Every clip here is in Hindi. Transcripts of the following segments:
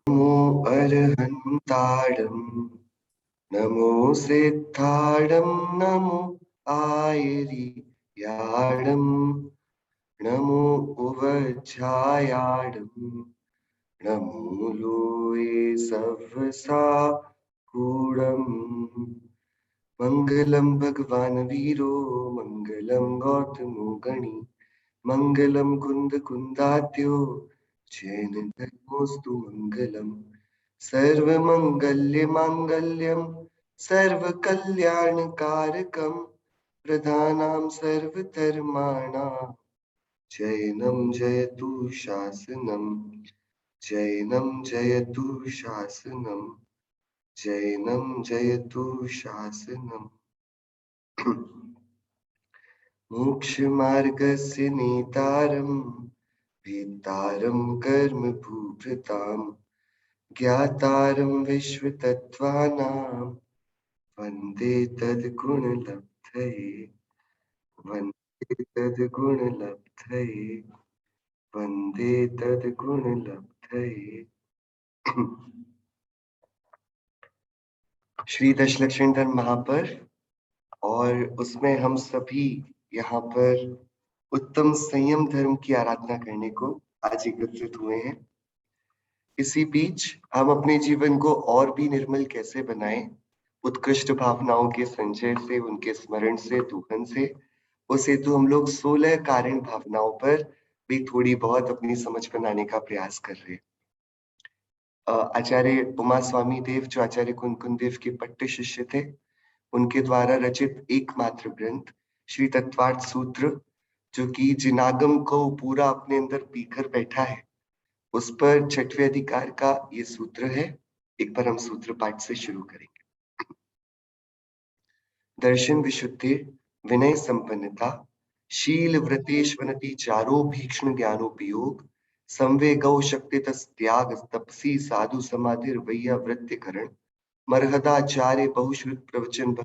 नमो अर्हन्ताडं नमो सिद्धाडं नमो आयर्याडं नमो उवज्झायाडं नमो लोये सव्वसा कूडम् मङ्गलं भगवान् वीरो मङ्गलं गौतमो गणी मङ्गलं कुन्दकुन्दाद्यो जैन धर्मोऽस्तु मङ्गलम् सर्वमङ्गल्यमाङ्गल्यं सर्वकल्याणकारकं प्रधानां सर्वधर्माणां जैनं जयतु शासनम् जैनं जयतु शासनम् जैनं जयतु शासनम् मोक्षमार्गस्य नेतारं वेत्तारं कर्मभूभृतां ज्ञातारं विश्वतत्त्वानां वन्दे तद्गुणलब्धये वन्दे तद्गुणलब्धये वन्दे तद्गुणलब्धये। श्री दशलक्षणधर महापर्व और उसमें हम सभी यहाँ पर उत्तम संयम धर्म की आराधना करने को आज एकत्रित हुए हैं। इसी बीच हम अपने जीवन को और भी निर्मल कैसे बनाएं, उत्कृष्ट भावनाओं के संचय से, उनके स्मरण से, दोहन से, उस हेतु हम लोग 16 कारण भावनाओं पर भी थोड़ी बहुत अपनी समझ बनाने का प्रयास कर रहे हैं। आचार्य उमा स्वामी देव, जो आचार्य कुंकुन देव के पट्टे शिष्य थे, उनके द्वारा रचित एकमात्र ग्रंथ श्री तत्वार्थ सूत्र, जो कि जिनागम को पूरा अपने अंदर पीकर बैठा है, उस पर 6वें अधिकार का ये सूत्र है। एक बार हम सूत्र पाठ से शुरू करेंगे। दर्शन विशुद्धि, विनय संपन्नता, शील व्रतेश्वनति चारो भीक्ष्ण ज्ञानोपयोग, संवेगौ शक्ति त्याग तपसी साधु समाधिर वैया वृत्तिकरण, मर्हदाचार्य बहुश्रुत प्रवचन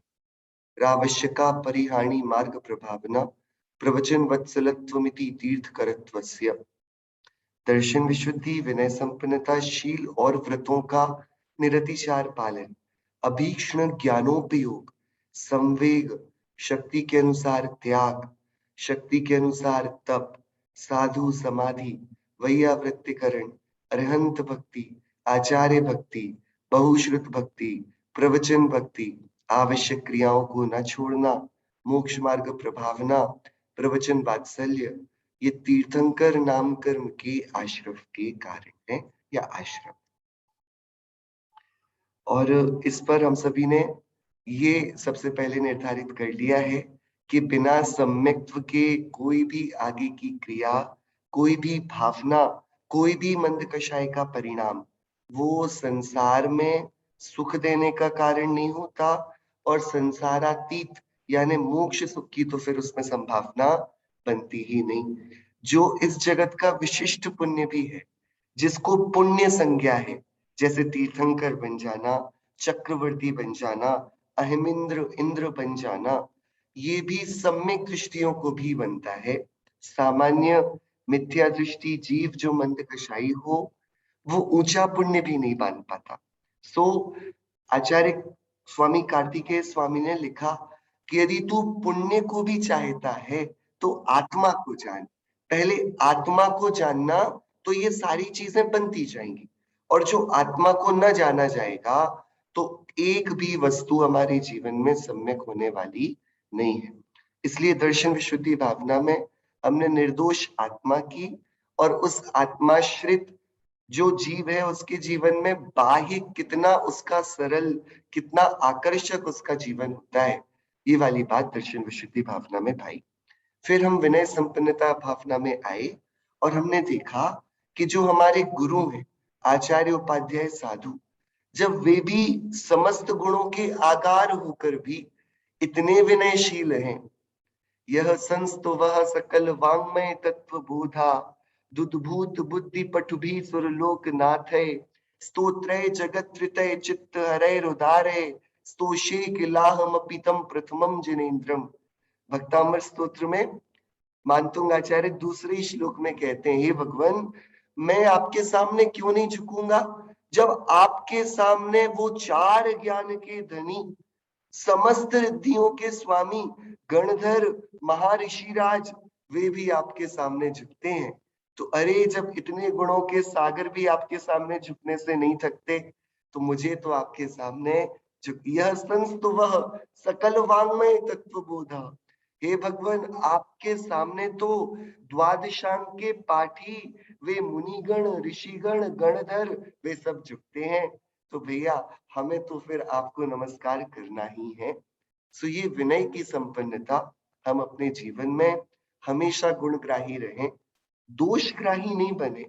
रावश्यका परिहानि मार्ग प्रभावना, प्रवचन वत्सलत्वमिति तीर्थकरत्वस्य। दर्शन विशुद्धि, विनय संपन्नता, शील और व्रतों का निरतिचार पालन, अभीक्ष्ण ज्ञानोपयोग, संवेग, शक्ति के अनुसार त्याग, शक्ति के अनुसार तप, साधु समाधि, वैयावृत्तिकरण, अरहंत भक्ति, आचार्य भक्ति, बहुश्रुत भक्ति, प्रवचन भक्ति, आवश्यक क्रियाओं को न छोड़ना, मोक्ष मार्ग प्रभावना, प्रवचन वात्सल्य, ये तीर्थंकर नाम कर्म के आश्रम के कारण है या आश्रम। और इस पर हम सभी ने ये सबसे पहले निर्धारित कर लिया है कि बिना सम्यक्त्व के कोई भी आगे की क्रिया, कोई भी भावना, कोई भी मंद कषाय का परिणाम, वो संसार में सुख देने का कारण नहीं होता, और संसारातीत यानी मोक्ष सुख की तो फिर उसमें संभावना बनती ही नहीं। जो इस जगत का विशिष्ट पुण्य भी है, जिसको पुण्य संज्ञा है, जैसे तीर्थंकर बन जाना, चक्रवर्ती बन जाना, अहिमिंद्र इंद्र बन जाना, ये भी सम्यक दृष्टियों को भी बनता है। सामान्य मिथ्या दृष्टि जीव जो मंद कषाई हो, वो ऊंचा पुण्य भी नहीं मान पाता। सो आचार्य स्वामी कार्तिकेय स्वामी ने लिखा कि यदि तू पुण्य को भी चाहता है तो आत्मा को जान। पहले आत्मा को जानना, तो ये सारी चीजें बनती जाएंगी। और जो आत्मा को न जाना जाएगा तो एक भी वस्तु हमारे जीवन में सम्यक होने वाली नहीं है। इसलिए दर्शन विशुद्धि भावना में हमने निर्दोष आत्मा की, और उस आत्माश्रित जो जीव है उसके जीवन में बाह्य कितना उसका सरल, कितना आकर्षक उसका जीवन होता है, ये वाली बात दर्शन विशुद्धि भावना में भाई। फिर हम विनय संपन्नता भावना में आए और हमने देखा कि जो हमारे गुरु हैं, आचार्य उपाध्याय साधु, जब वे भी समस्त गुणों के आगार होकर भी इतने विनयशील हैं, यह संस्तो वह सकल वांग्मय तत्व बोधा, दुद्भूत बुद्धि पटुभी सुरलोक नाथय, स्तोत्रय जगत त्रितय चित्त हरैरुदारे, स्तोषे किलाहम पितम प्रथमम जिनेन्द्रम। भक्तामर स्तोत्र में मानतुंग आचार्य दूसरे श्लोक में कहते हैं, हे भगवान, मैं आपके सामने क्यों नहीं झुकूंगा? जब आपके सामने वो चार ज्ञान के धनी, समस्त रिद्धियों के स्वामी गणधर महर्षिराज, वे भी आपके सामने झुकते हैं, तो अरे जब इतने गुणों के सागर भी आपके सामने झुकने से नहीं थकते, तो मुझे तो आपके सामने झुक, यह संस्तुवः सकल वाङ्मय तत्व बोधा। हे भगवान, आपके सामने तो द्वादशांग के पाठी, वे मुनिगण ऋषिगण गणधर, वे सब झुकते हैं, तो भैया हमें तो फिर आपको नमस्कार करना ही है। सो ये विनय की संपन्नता हम अपने जीवन में हमेशा गुणग्राही रहें, दोषग्राही नहीं बने।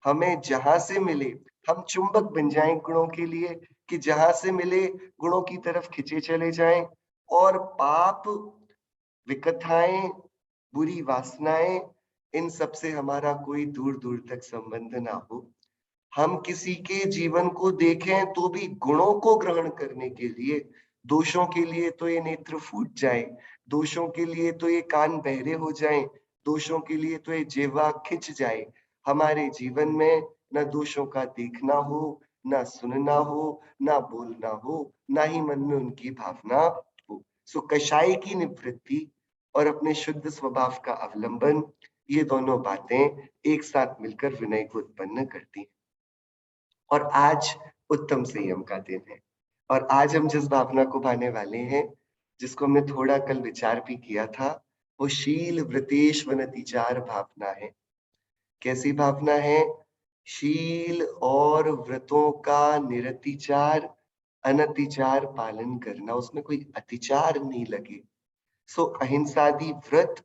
हमें जहां से मिले हम चुंबक बन जाएं गुणों के लिए, कि जहां से मिले गुणों की तरफ खिंचे चले जाएं, और पाप, विकथाएं, बुरी वासनाएं, इन सब से हमारा कोई दूर दूर तक संबंध ना हो। हम किसी के जीवन को देखें तो भी गुणों को ग्रहण करने के लिए, दोषों के लिए तो ये नेत्र फूट जाए, दोषों के लिए तो ये कान बहरे हो जाएं, दोषों के लिए तो ये जिह्वा खिंच जाए, हमारे जीवन में न दोषों का देखना हो, ना सुनना हो, ना बोलना हो, ना ही मन में उनकी भावना हो। सो कषाय की निवृत्ति और अपने शुद्ध स्वभाव का अवलंबन, ये दोनों बातें एक साथ मिलकर विनय को उत्पन्न करती हैं। और आज उत्तम संयम का दिन है, और आज हम जिस भावना को पाने वाले हैं, जिसको हमने थोड़ा कल विचार भी किया था, वो शील व्रतेश वनतिचार भावना है। कैसी भावना है? शील और व्रतों का निरतिचार, अनतिचार पालन करना, उसमें कोई अतिचार नहीं लगे। सो अहिंसादि व्रत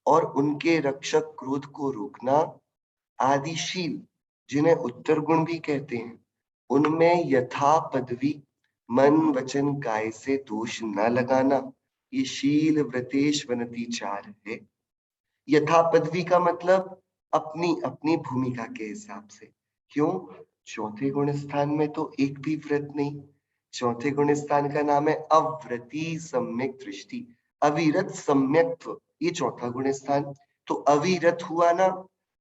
और उनके रक्षक क्रोध को रोकना, आदिशील, जिन्हें उत्तर गुण भी कहते हैं, उनमें यथा पदवी मन वचन काय से दोष न लगाना, ये शील व्रतेश वनतिचार है। यथा पदवी का मतलब अपनी अपनी भूमिका के हिसाब से। क्यों? चौथे गुण स्थान में तो एक भी व्रत नहीं। चौथे गुण स्थान का नाम है अव्रती सम्यक दृष्टि, अविरत सम्यक्त्व, ये चौथा गुण स्थान। तो अविरत हुआ ना,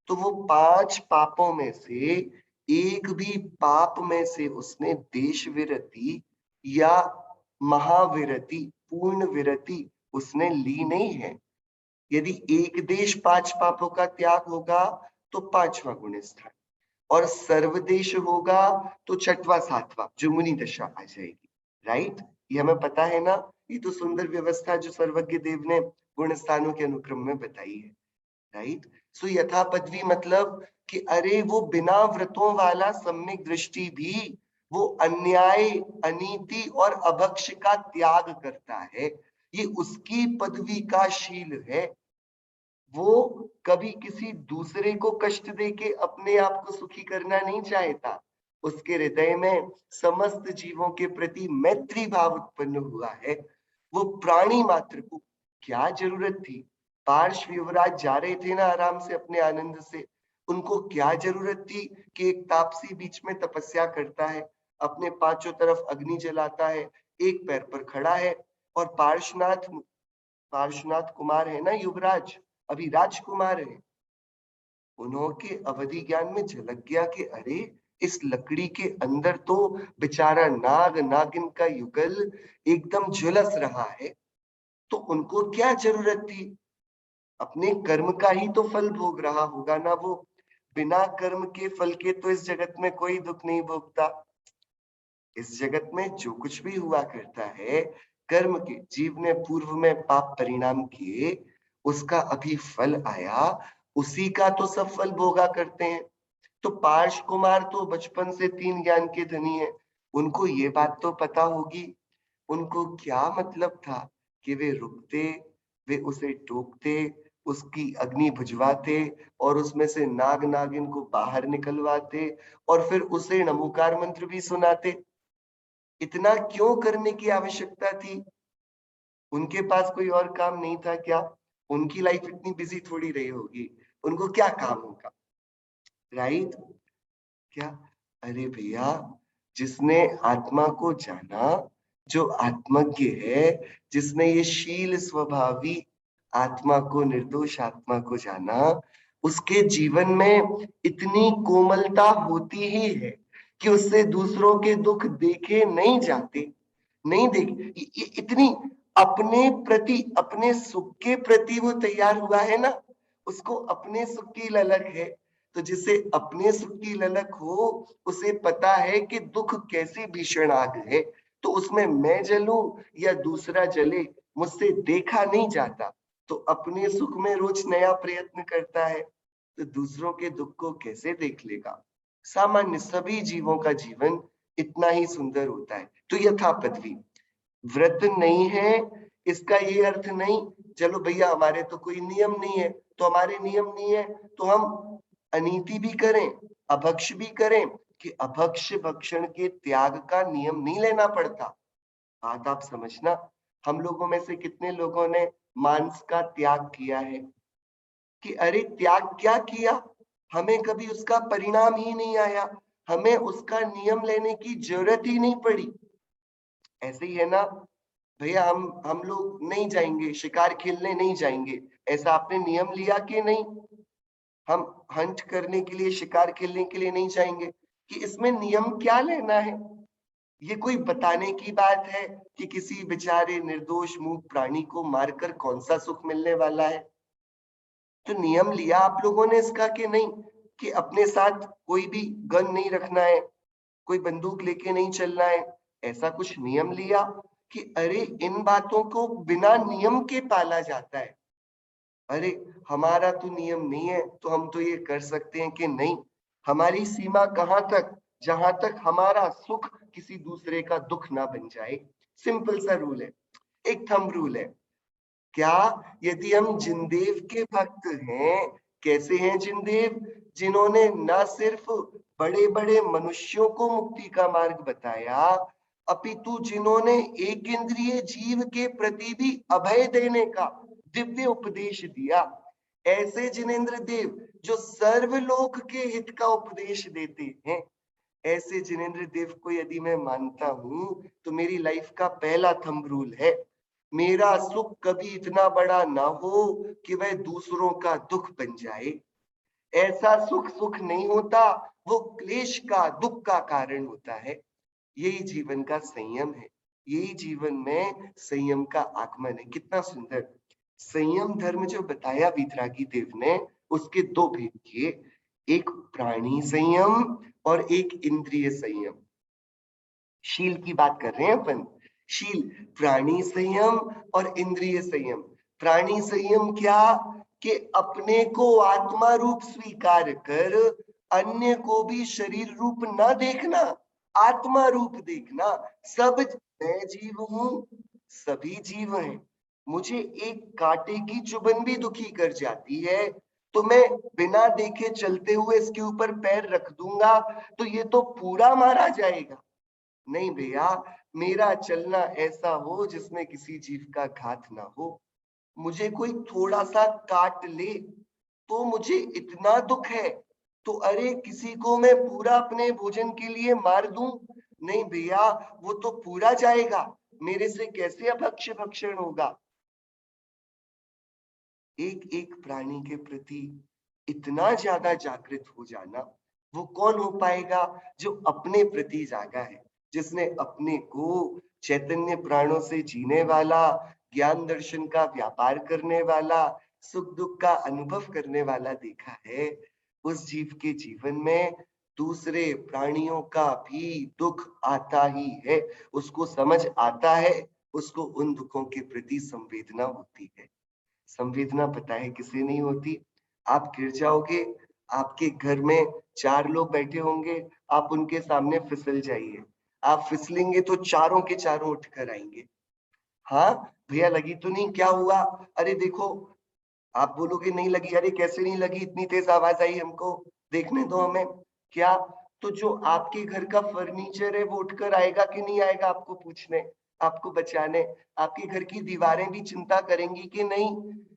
तो वो 5 पापों में से एक भी पाप में से उसने देश विरति या महाविरति, पूर्ण विरति उसने ली नहीं है। यदि एक देश 5 पापों का त्याग होगा तो 5वां गुण स्थान, और सर्वदेश होगा तो 6वां 7वां जो मुनि दशा आ जाएगी। राइट? ये हमें पता है ना, ये तो सुंदर व्यवस्था जो सर्वज्ञ देव ने गुण स्थानों के अनुक्रम में बताई है। राइट? सो यथा पदवी मतलब कि अरे वो बिना व्रतों वाला सम्यक दृष्टि भी वो अन्याय, अनीति और अभक्ष का त्याग करता है, ये उसकी पदवी का शील है। वो कभी किसी दूसरे को कष्ट देके अपने आप को सुखी करना नहीं चाहता, उसके हृदय में समस्त जीवों के प्रति मैत्री भाव उत्पन्न हुआ है। वो प्राणी मात्र को क्या जरूरत थी, पार्श्व युवराज जा रहे थे ना आराम से अपने आनंद से, उनको क्या जरूरत थी कि एक तापसी बीच में तपस्या करता है, अपने पांचों तरफ अग्नि जलाता है, एक पैर पर खड़ा है, और पार्श्वनाथ पार्श्वनाथ कुमार है ना युवराज, अभी राजकुमार है, उन्होंने अवधि ज्ञान में झलक गया कि अरे इस लकड़ी के अंदर तो बेचारा नाग नागिन का युगल एकदम झुलस रहा है, तो उनको क्या जरूरत थी, अपने कर्म का ही तो फल भोग रहा होगा ना वो, बिना कर्म के फल के तो इस जगत में कोई दुख नहीं भोगता। इस जगत में जो कुछ भी हुआ करता है, कर्म के, जीव ने पूर्व में पाप परिणाम किए, उसका अभी फल आया, उसी का तो सब फल भोगा करते हैं। तो पार्श कुमार तो बचपन से 3 ज्ञान के धनी है, उनको ये बात तो पता होगी। उनको क्या मतलब था कि वे रुकते, वे उसे टोकते, उसकी अग्नि बुझवाते, और उसमें से नाग नागिन को बाहर निकलवाते, और फिर उसे नमोकार मंत्र भी सुनाते। इतना क्यों करने की आवश्यकता थी? उनके पास कोई और काम नहीं था क्या? उनकी लाइफ इतनी बिजी थोड़ी रही होगी, उनको क्या काम होगा? राइट? क्या? अरे भैया, जिसने आत्मा को जाना, जो आत्मज्ञ है, जिसने ये शील स्वभावी आत्मा को, निर्दोष आत्मा को जाना, उसके जीवन में इतनी कोमलता होती ही है कि उससे दूसरों के दुख देखे नहीं जाते, नहीं देख इतनी अपने प्रति, अपने सुख के प्रति वो तैयार हुआ है ना, उसको अपने सुख की ललक है। तो जिसे अपने सुख की ललक हो, उसे पता है कि दुख कैसी भीषण आग है, तो उसमें मैं जलूं या दूसरा जले, मुझसे देखा नहीं जाता, तो अपने सुख में रोज नया प्रयत्न करता है, तो दूसरों के दुख को कैसे देख लेगा। सामान्य सभी जीवों का जीवन इतना ही सुंदर होता है। तो यथा पृथ्वी, व्रत नहीं है इसका ये अर्थ नहीं चलो भैया हमारे तो कोई नियम नहीं है, तो हमारे नियम नहीं है तो हम अनीति भी करें, अभक्ष भी करें, कि अभक्ष भक्षण के त्याग का नियम नहीं लेना पड़ता। बात आप समझना, हम लोगों में से कितने लोगों ने मांस का त्याग किया है, कि अरे त्याग क्या किया, हमें कभी उसका परिणाम ही नहीं आया, हमें उसका नियम लेने की जरूरत ही नहीं पड़ी। ऐसे ही है ना भैया, हम लोग नहीं जाएंगे शिकार खेलने, नहीं जाएंगे, ऐसा आपने नियम लिया कि नहीं, हम हंट करने के लिए, शिकार खेलने के लिए नहीं जाएंगे, कि इसमें नियम क्या लेना है। ये कोई बताने की बात है कि किसी बेचारे निर्दोष मूक प्राणी को मारकर कौन सा सुख मिलने वाला है। तो नियम लिया आप लोगों ने इसका कि नहीं, कि अपने साथ कोई भी गन नहीं रखना है, कोई बंदूक लेके नहीं चलना है, ऐसा कुछ नियम लिया, कि अरे इन बातों को बिना नियम के पाला जाता है। अरे हमारा तो नियम नहीं है, तो हम तो ये कर सकते हैं कि नहीं, हमारी सीमा कहाँ तक, जहां तक हमारा सुख किसी दूसरे का दुख ना बन जाए। सिंपल सा रूल है, एक थंब रूल है। क्या, यदि हम जिनदेव के भक्त हैं, कैसे हैं जिनदेव, जिन्होंने न सिर्फ बड़े बड़े मनुष्यों को मुक्ति का मार्ग बताया, अपितु जिन्होंने एक इंद्रिय जीव के प्रति भी अभय देने का दिव्य उपदेश दिया। ऐसे जिनेंद्र देव जो सर्वलोक के हित का उपदेश देते हैं, ऐसे जिनेंद्र देव को यदि मैं मानता हूं, तो मेरी लाइफ का पहला थंब रूल है, मेरा सुख कभी इतना बड़ा ना हो कि वह दूसरों का दुख बन जाए। ऐसा सुख सुख नहीं होता, वो क्लेश का, दुख का कारण होता है। यही जीवन का संयम है, यही जीवन में संयम का आगमन है। कितना सुंदर संयम धर्म जो बताया वीतरागी देव ने, उसके दो भेद किए, एक प्राणी संयम और एक इंद्रिय संयम। शील की बात कर रहे हैं अपन, शील, प्राणी संयम और इंद्रिय संयम। प्राणी संयम क्या, कि अपने को आत्मा रूप स्वीकार कर अन्य को भी शरीर रूप न देखना, आत्मा रूप देखना। सब, मैं जीव हूं, सभी जीव हैं, मुझे एक कांटे की चुभन भी दुखी कर जाती है, तो मैं बिना देखे चलते हुए इसके ऊपर पैर रख दूंगा, तो ये तो पूरा मारा जाएगा। नहीं भैया, मेरा चलना ऐसा हो जिसमें किसी जीव का घात ना हो। मुझे कोई थोड़ा सा काट ले तो मुझे इतना दुख है, तो अरे किसी को मैं पूरा अपने भोजन के लिए मार दूं, नहीं भैया, वो तो पूरा जाएगा, मेरे से कैसे अभक्ष्य भक्षण होगा। एक एक प्राणी के प्रति इतना ज्यादा जागृत हो जाना, वो कौन हो पाएगा, जो अपने प्रति जागा है, जिसने अपने को चैतन्य प्राणों से जीने वाला, ज्ञान दर्शन का व्यापार करने वाला, सुख दुख का अनुभव करने वाला देखा है। उस जीव के जीवन में दूसरे प्राणियों का भी दुख आता ही है, उसको समझ आता है, उसको उन दुखों के प्रति संवेदना होती है। संवेदना पता है किसे नहीं होती, आप गिर जाओगे, आपके घर में चार लोग बैठे होंगे, आप उनके सामने फिसल जाइए, आप फिसलेंगे तो चारों के चारों उठ कर आएंगे। हाँ भैया लगी तो नहीं, क्या हुआ, अरे देखो, आप बोलोगे नहीं लगी, अरे कैसे नहीं लगी, इतनी तेज आवाज आई हमको, देखने दो हमें। क्या, तो जो आपके घर का फर्नीचर है वो उठकर आएगा कि नहीं आएगा आपको पूछने, आपको बचाने। आपके घर की दीवारें भी चिंता करेंगी कि नहीं,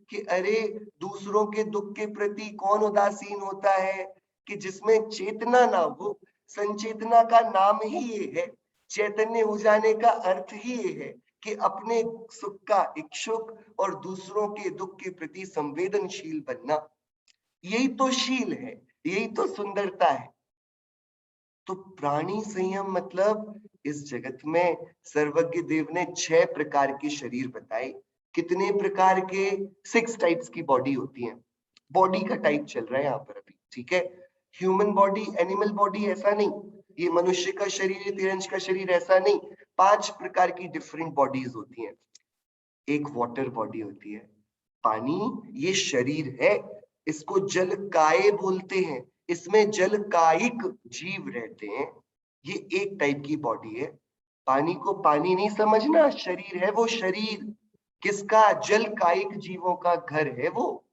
कि अरे दूसरों के दुख के प्रति कौन उदासीन होता है, कि जिसमें चेतना ना हो। संचेतना का नाम ही ये है, चैतन्य हो जाने का अर्थ ही ये है, कि अपने सुख का इच्छुक और दूसरों के दुख के प्रति संवेदनशील बनना। यही तो शील है, यही तो सुंदरता है। तो प्राणी संयम मतलब इस जगत में सर्वज्ञ देव ने 6 प्रकार के शरीर बताए। कितने प्रकार के? 6 टाइप्स की बॉडी होती है। बॉडी का टाइप चल रहा है यहाँ पर अभी, ठीक है। ह्यूमन बॉडी, एनिमल बॉडी ऐसा नहीं, ये मनुष्य का शरीर, तिरंज का शरीर ऐसा नहीं। 5 प्रकार की डिफरेंट बॉडीज होती हैं। एक वाटर बॉडी होती है, पानी, ये शरीर है, इसको जल काय बोलते हैं। इसमें जल कायिक जीव रहते हैं। ये एक टाइप की बॉडी है। पानी को पानी नहीं समझना, शरीर है वो शरीर। किसका? जल कायिक जीवों का घर है वो।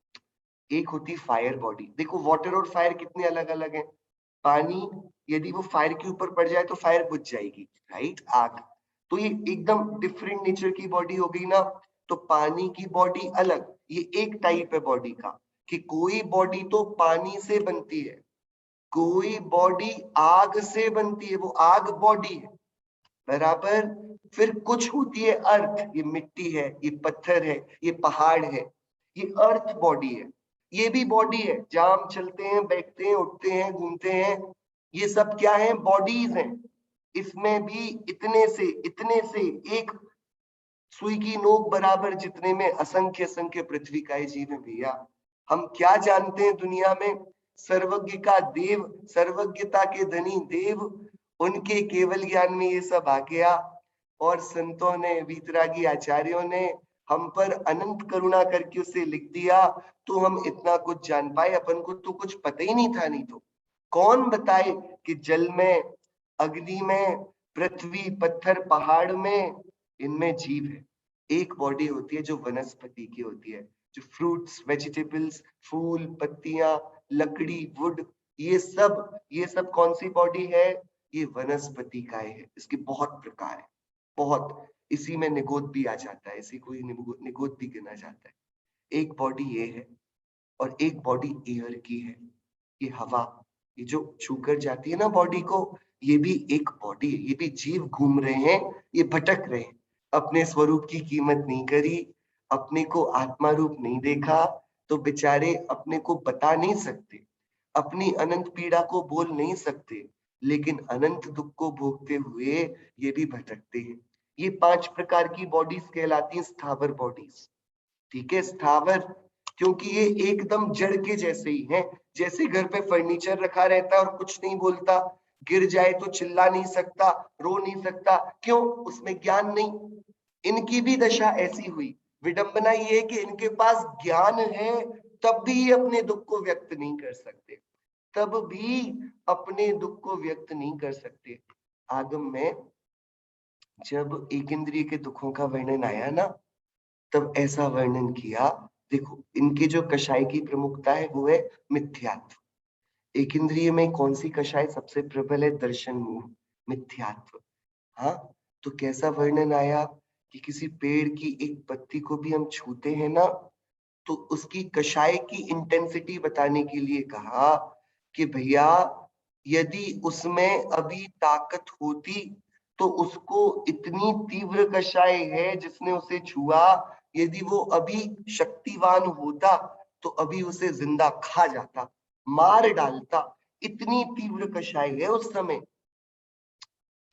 एक होती फायर बॉडी। देखो वाटर और फायर कितने अलग अलग हैं। पानी यदि वो फायर के ऊपर पड़ जाए तो फायर बुझ जाएगी, राइट, आग। तो ये एकदम डिफरेंट नेचर की बॉडी हो गई ना। तो पानी की बॉडी अलग, ये एक टाइप है बॉडी का, कि कोई बॉडी तो पानी से बनती है, कोई बॉडी आग से बनती है, वो आग बॉडी है, बराबर। फिर कुछ होती है अर्थ, ये मिट्टी है, ये पत्थर है, ये पहाड़ है, ये अर्थ बॉडी है। ये भी बॉडी है, जहां हम चलते हैं, बैठते हैं, उठते हैं, घूमते हैं, ये सब क्या है? बॉडीज हैं। इसमें भी इतने से एक सुई की नोक बराबर जितने में असंख्य असंख्य पृथ्वी का जीव है भैया। हम क्या जानते हैं दुनिया में? सर्वज्ञ का देव, सर्वज्ञता के धनी देव, उनके केवल ज्ञान में ये सब आ गया। और संतों ने, वीतरागी आचार्यों ने हम पर अनंत करुणा करके उसे लिख दिया, तो हम इतना कुछ जान पाए। अपन को तो कुछ पता ही नहीं था। नहीं तो कौन बताए कि जल में, अग्नि में, पृथ्वी, पत्थर, पहाड़ में, इनमें जीव है। एक बॉडी होती है जो वनस्पति की होती है, जो फ्रूट्स, वेजिटेबल्स, फूल, पत्तियां, लकड़ी, वुड, ये सब कौन सी बॉडी है? ये वनस्पति का है। इसके बहुत प्रकार है, बहुत। इसी में निगोद भी आ जाता है, इसी को ही निगोद भी गिना जाता है। एक बॉडी ये है, और एक बॉडी एयर की है, ये हवा, ये जो छूकर जाती है ना बॉडी को, ये भी एक बॉडी है। ये भी जीव घूम रहे हैं, ये भटक रहे हैं, अपने स्वरूप की कीमत नहीं करी, अपने को आत्मा रूप नहीं देखा, तो बेचारे अपने को बता नहीं सकते, अपनी अनंत पीड़ा को बोल नहीं सकते, लेकिन अनंत दुख को भोगते हुए ये भी भटकते हैं। ये 5 प्रकार की बॉडीज कहलाती हैं स्थावर बॉडीज, ठीक है। स्थावर क्योंकि ये एकदम जड़ के जैसे ही हैं। जैसे घर पे फर्नीचर रखा रहता है और कुछ नहीं बोलता, गिर जाए तो चिल्ला नहीं सकता, रो नहीं सकता, क्यों? उसमें ज्ञान नहीं। इनकी भी दशा ऐसी हुई। विडंबना ये है कि इनके पास ज्ञान है, तब भी ये अपने दुख को व्यक्त नहीं कर सकते, तब भी अपने दुख को व्यक्त नहीं कर सकते। आगम में जब एक इंद्रिय के दुखों का वर्णन आया ना, तब ऐसा वर्णन किया। देखो इनके जो कषाय की प्रमुखता है वो है मिथ्यात्व। एक इंद्रिय में कौन सी कषाय सबसे प्रबल है? दर्शन मोह, मिथ्यात्व। हाँ, तो कैसा वर्णन आया कि किसी पेड़ की एक पत्ती को भी हम छूते हैं ना, तो उसकी कषाय की इंटेंसिटी बताने के लिए कहा कि भैया यदि उसमें अभी ताकत होती तो उसको इतनी तीव्र कषाय है जिसने उसे छुआ, यदि वो अभी शक्तिवान होता तो अभी उसे जिंदा खा जाता, मार डालता। इतनी तीव्र कषाय है उस समय।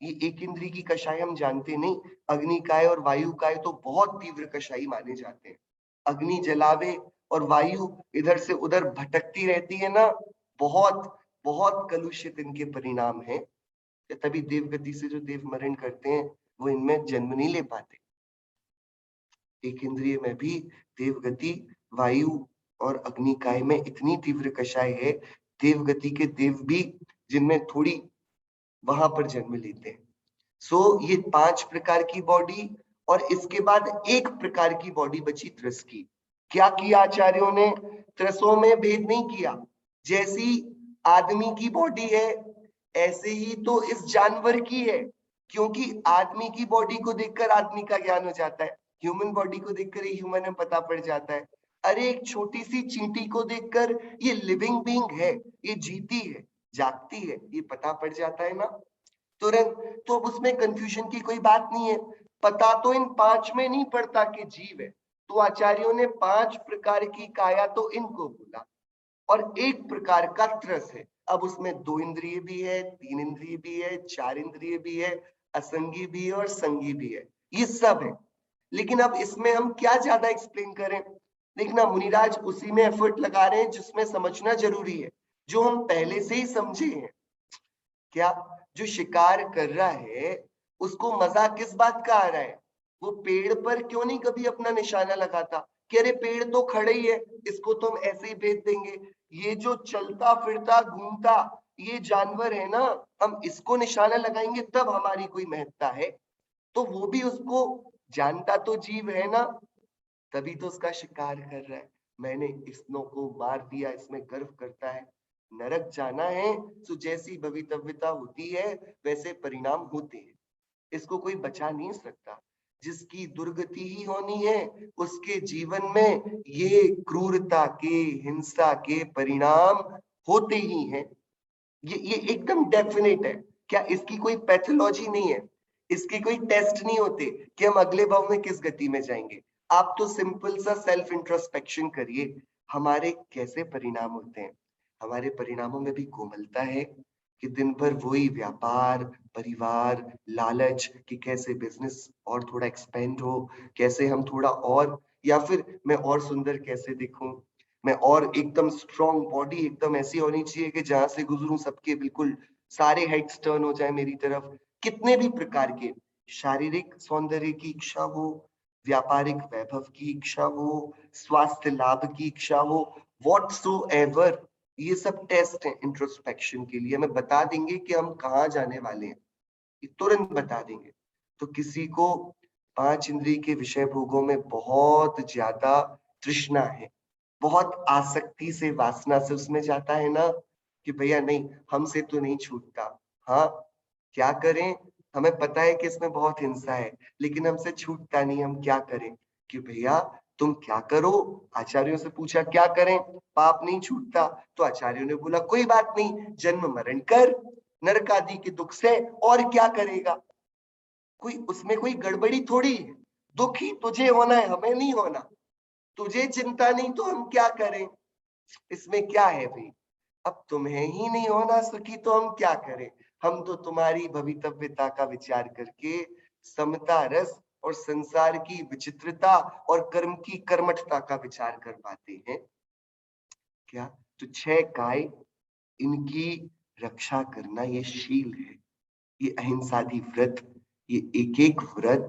ये एक इंद्री की कषाय हम जानते नहीं, अग्नि काय और वायु काय तो बहुत तीव्र कषाई माने जाते हैं। अग्नि जलावे और वायु इधर से उधर भटकती रहती है ना, बहुत बहुत कलुषित इनके परिणाम हैं। तभी देवगति से जो देव मरण करते हैं वो इनमें जन्म नहीं ले पाते। एक इंद्रिय में भी देवगति, वायु और अग्निकाय में इतनी तीव्र कषाय है, देवगति के देव भी जिनमें थोड़ी वहां पर जन्म लेते हैं। सो ये 5 प्रकार की बॉडी, और इसके बाद एक प्रकार की बॉडी बची त्रस की। क्या किया आचार्यों ने? त्रसों में भेद नहीं किया। जैसी आदमी की बॉडी है ऐसे ही तो इस जानवर की है, क्योंकि आदमी की बॉडी को देखकर आदमी का ज्ञान हो जाता है, ह्यूमन बॉडी को देखकर ये ह्यूमन में पता पड़ जाता है। अरे एक छोटी सी चींटी को देखकर ये लिविंग बीइंग है, ये जीती है, जागती है, ये पता पड़ जाता है ना तुरंत। तो अब उसमें कंफ्यूजन की कोई बात नहीं है। पता तो इन 5 में नहीं पड़ता कि जीव है, तो आचार्यों ने 5 प्रकार की काया तो इनको बोला। और एक प्रकार का त्रस है। अब उसमें 2 इंद्रिय भी है, 3 इंद्रिय भी है, 4 इंद्रिय भी है, असंगी भी है और संगी भी है, ये सब है। लेकिन अब इसमें हम क्या ज्यादा एक्सप्लेन करें? देखना मुनिराज उसी में एफर्ट लगा रहे हैं जिसमें समझना जरूरी है, जो हम पहले से ही समझे हैं। क्या जो शिकार कर रहा है उसको मजा किस बात का आ रहा है? वो पेड़ पर क्यों नहीं कभी अपना निशाना लगाता कि अरे पेड़ तो खड़े ही है, इसको तो हम ऐसे ही भेज देंगे। ये जो चलता फिरता घूमता ये जानवर है ना, हम इसको निशाना लगाएंगे तब हमारी कोई महत्ता है। तो वो भी उसको जानता तो जीव है ना, तभी तो उसका शिकार कर रहा है। मैंने इसनों को मार दिया, इसमें गर्व करता है। नरक जाना है तो जैसी भवितव्यता होती है वैसे परिणाम होते हैं, इसको कोई बचा नहीं सकता। जिसकी दुर्गति ही होनी है उसके जीवन में ये क्रूरता के, हिंसा के परिणाम होते ही हैं। ये एकदम डेफिनेट है। क्या इसकी कोई पैथोलॉजी नहीं है? इसके कोई टेस्ट नहीं होते कि हम अगले भाव में किस गति में जाएंगे? आप तो सिंपल सा सेल्फ इंट्रोस्पेक्शन करिए, हमारे कैसे परिणाम होते हैं। हमारे परिणामों में भी कोमलता है कि दिन भर वही व्यापार, परिवार, लालच कि कैसे बिजनेस और थोड़ा एक्सपेंड हो, कैसे हम थोड़ा और, या फिर मैं और सुंदर कैसे दिखूं, मैं और एकदम स्ट्रॉन्ग बॉडी एकदम ऐसी होनी चाहिए कि जहां से गुजरूं सबके बिल्कुल सारे हेड्स टर्न हो जाए मेरी तरफ। कितने भी प्रकार के शारीरिक सौंदर्य की इच्छा हो, व्यापारिक वैभव की इच्छा हो, स्वास्थ्य लाभ की इच्छा हो, व्हाटसोएवर, ये सब टेस्ट है इंट्रोस्पेक्शन के लिए। हमें बता देंगे कि हम कहाँ जाने वाले हैं, ये तुरंत बता देंगे। तो किसी को 5 इंद्रिय के विषय भोगों में बहुत ज्यादा तृष्णा है, बहुत आसक्ति से, वासना से उसमें जाता है ना, कि भैया नहीं हमसे तो नहीं छूटता। हाँ, क्या करें? हमें पता है कि इसमें बहुत हिंसा है लेकिन हमसे छूटता नहीं, हम क्या करें? कि भैया तुम क्या करो? आचार्यों से पूछा क्या करें, पाप नहीं छूटता। तो आचार्यों ने बोला कोई बात नहीं, जन्म मरण कर, नरक आदि के दुख से और क्या करेगा। कोई उसमें कोई गड़बड़ी थोड़ी है। दुख ही तुझे होना है, हमें नहीं होना। तुझे चिंता नहीं तो हम क्या करें? इसमें क्या है भाई? अब तुम्हें ही नहीं होना सुखी तो हम क्या करें? हम तो तुम्हारी भवितव्यता का विचार करके समता रस और संसार की विचित्रता और कर्म की कर्मठता का विचार कर पाते हैं। क्या तो 6 काय, इनकी रक्षा करना ये शील है, ये अहिंसादि व्रत, ये एक एक व्रत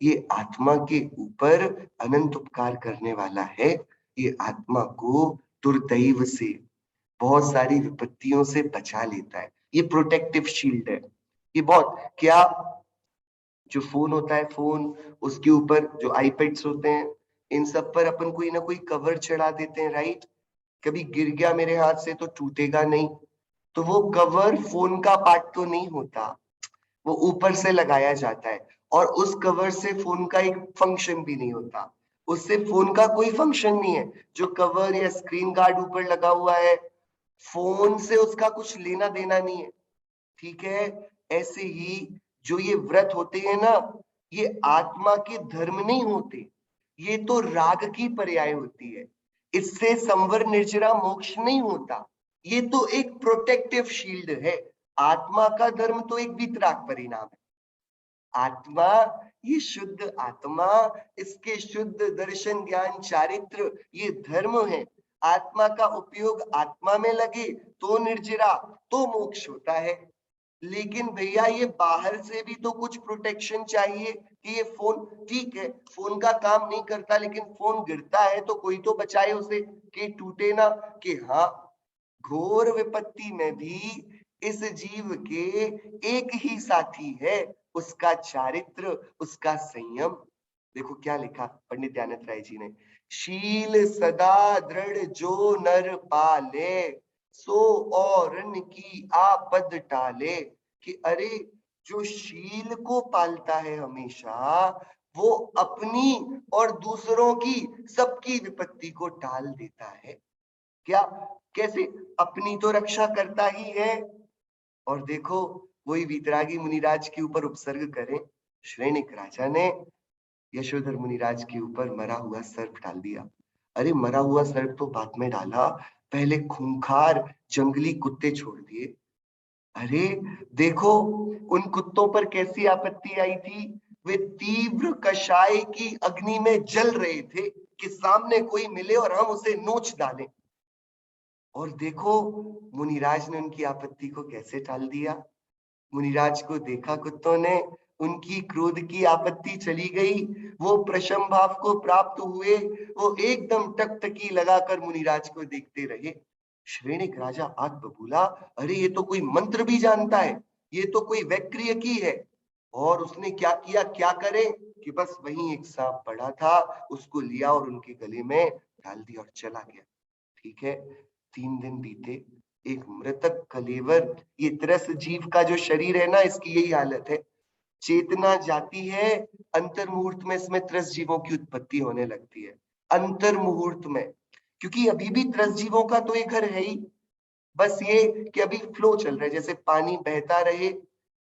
ये आत्मा के ऊपर अनंत उपकार करने वाला है। ये आत्मा को दुर्दैव से, बहुत सारी विपत्तियों से बचा लेता है। ये प्रोटेक्टिव शील्ड है। ये बहुत क्या, जो फोन होता है, फोन उसके ऊपर जो आईपैड्स होते हैं, इन सब पर अपन कोई ना कोई कवर चढ़ा देते हैं, राइट? कभी गिर गया मेरे हाथ से तो टूटेगा नहीं। तो वो कवर फोन का पार्ट तो नहीं होता, वो ऊपर से लगाया जाता है। और उस कवर से फोन का एक फंक्शन भी नहीं होता, उससे फोन का कोई फंक्शन नहीं है। जो कवर या स्क्रीन गार्ड ऊपर लगा हुआ है, फोन से उसका कुछ लेना देना नहीं है। ठीक है? ऐसे ही जो ये व्रत होते हैं ना, ये आत्मा के धर्म नहीं होते, ये तो राग की पर्याय होती है। इससे संवर निर्जरा मोक्ष नहीं होता, ये तो एक प्रोटेक्टिव शील्ड है। आत्मा का धर्म तो एक वितराग परिणाम है। आत्मा, ये शुद्ध आत्मा, इसके शुद्ध दर्शन ज्ञान चारित्र ये धर्म है। आत्मा का उपयोग आत्मा में लगे तो निर्जरा, तो मोक्ष होता है। लेकिन भैया ये बाहर से भी तो कुछ प्रोटेक्शन चाहिए कि ये फोन, ठीक है फोन का काम नहीं करता लेकिन फोन गिरता है तो कोई तो बचाए उसे कि टूटे ना। कि हाँ, घोर विपत्ति में भी इस जीव के एक ही साथी है, उसका चारित्र, उसका संयम। देखो क्या लिखा पंडित दयानंद राय जी ने, शील सदा दृढ़ जो नर पाले, सो औरन की आपद टाले। कि अरे जो शील को पालता है हमेशा, वो अपनी और दूसरों की, सबकी विपत्ति को टाल देता है। क्या, कैसे? अपनी तो रक्षा करता ही है। और देखो वही वीतरागी मुनिराज के ऊपर उपसर्ग करें, श्रेणिक राजा ने यशोधर मुनिराज के ऊपर मरा हुआ सर्प डाल दिया। अरे मरा हुआ सर्प तो बाद में डाला, पहले खूंखार जंगली कुत्ते छोड़ दिए। अरे देखो उन कुत्तों पर कैसी आपत्ति आई थी। वे तीव्र कषाय की अग्नि में जल रहे थे कि सामने कोई मिले और हम उसे नोच डालें। और देखो मुनिराज ने उनकी आपत्ति को कैसे टाल दिया। मुनिराज को देखा कुत्तों ने, उनकी क्रोध की आपत्ति चली गई, वो प्रशम भाव को प्राप्त हुए, वो एकदम टकटकी लगाकर मुनिराज को देखते रहे। श्रेणिक राजा आग बबूला, अरे ये तो कोई मंत्र भी जानता है, ये तो कोई वैक्रिय की है। और उसने क्या किया, क्या करे कि बस वहीं एक सांप पड़ा था, उसको लिया और उनके गले में डाल दिया और चला गया। ठीक है, 3 दिन बीते, एक मृतक कलेवर, ये त्रस जीव का जो शरीर है ना, इसकी यही हालत है। चेतना जाती है, अंतर मुहूर्त में इसमें त्रस जीवों की उत्पत्ति होने लगती है। अंतर मुहूर्त में, क्योंकि अभी भी त्रस जीवों का तो एक घर है ही, बस ये कि अभी फ्लो चल रहा है। जैसे पानी बहता रहे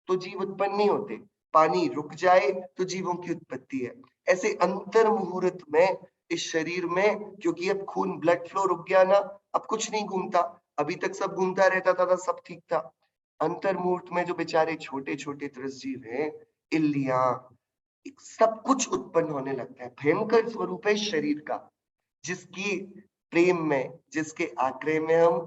तो जीव उत्पन्न नहीं होते, पानी रुक जाए तो जीवों की उत्पत्ति है। ऐसे अंतर मुहूर्त में इस शरीर में, क्योंकि अब खून ब्लड फ्लो रुक गया ना, अब कुछ नहीं घूमता, अभी तक सब घूमता रहता था, सब ठीक था। अंतर मुहूर्त में जो बेचारे छोटे छोटे त्रस जीव हैं, इल्लियां, सब कुछ उत्पन्न होने लगता है। भयंकर स्वरूप है इस शरीर का, जिसकी प्रेम में, जिसके आग्रह में हम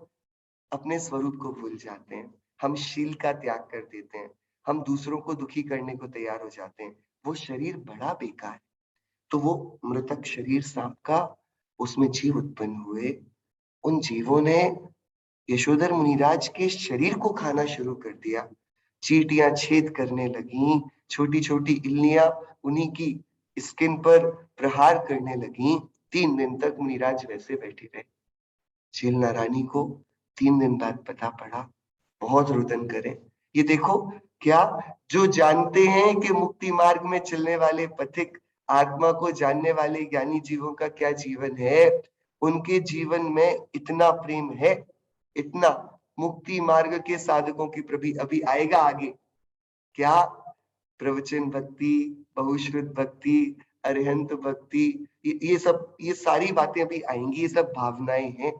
अपने स्वरूप को भूल जाते हैं, हम शील का त्याग कर देते हैं, हम दूसरों को दुखी करने को तैयार हो जाते हैं। वो शरीर बड़ा बेकार है। तो वो मृतक शरीर सांप का, उसमें जीव उत्पन्न हुए। उन जीवों ने यशोधर मुनिराज के शरीर को खाना शुरू कर दिया। चींटियां छेद करने लगी, छोटी छोटी इल्लियां उन्हीं की स्किन पर प्रहार करने लगी। 3 दिन तक मुनिराज वैसे बैठे रहे। झीलना रानी को 3 दिन बाद पता पड़ा, बहुत रुदन करे। ये देखो, क्या जो जानते हैं कि मुक्ति मार्ग में चलने वाले पथिक, आत्मा को जानने वाले ज्ञानी जीवों का क्या जीवन है, उनके जीवन में इतना प्रेम है, इतना। मुक्ति मार्ग के साधकों की प्रभि अभी आएगा आगे, क्या प्रवचन भक्ति, बहुश्रुत भक्ति, अरिहंत भक्ति, ये सब, ये सारी बातें अभी आएंगी, ये सब भावनाएं हैं।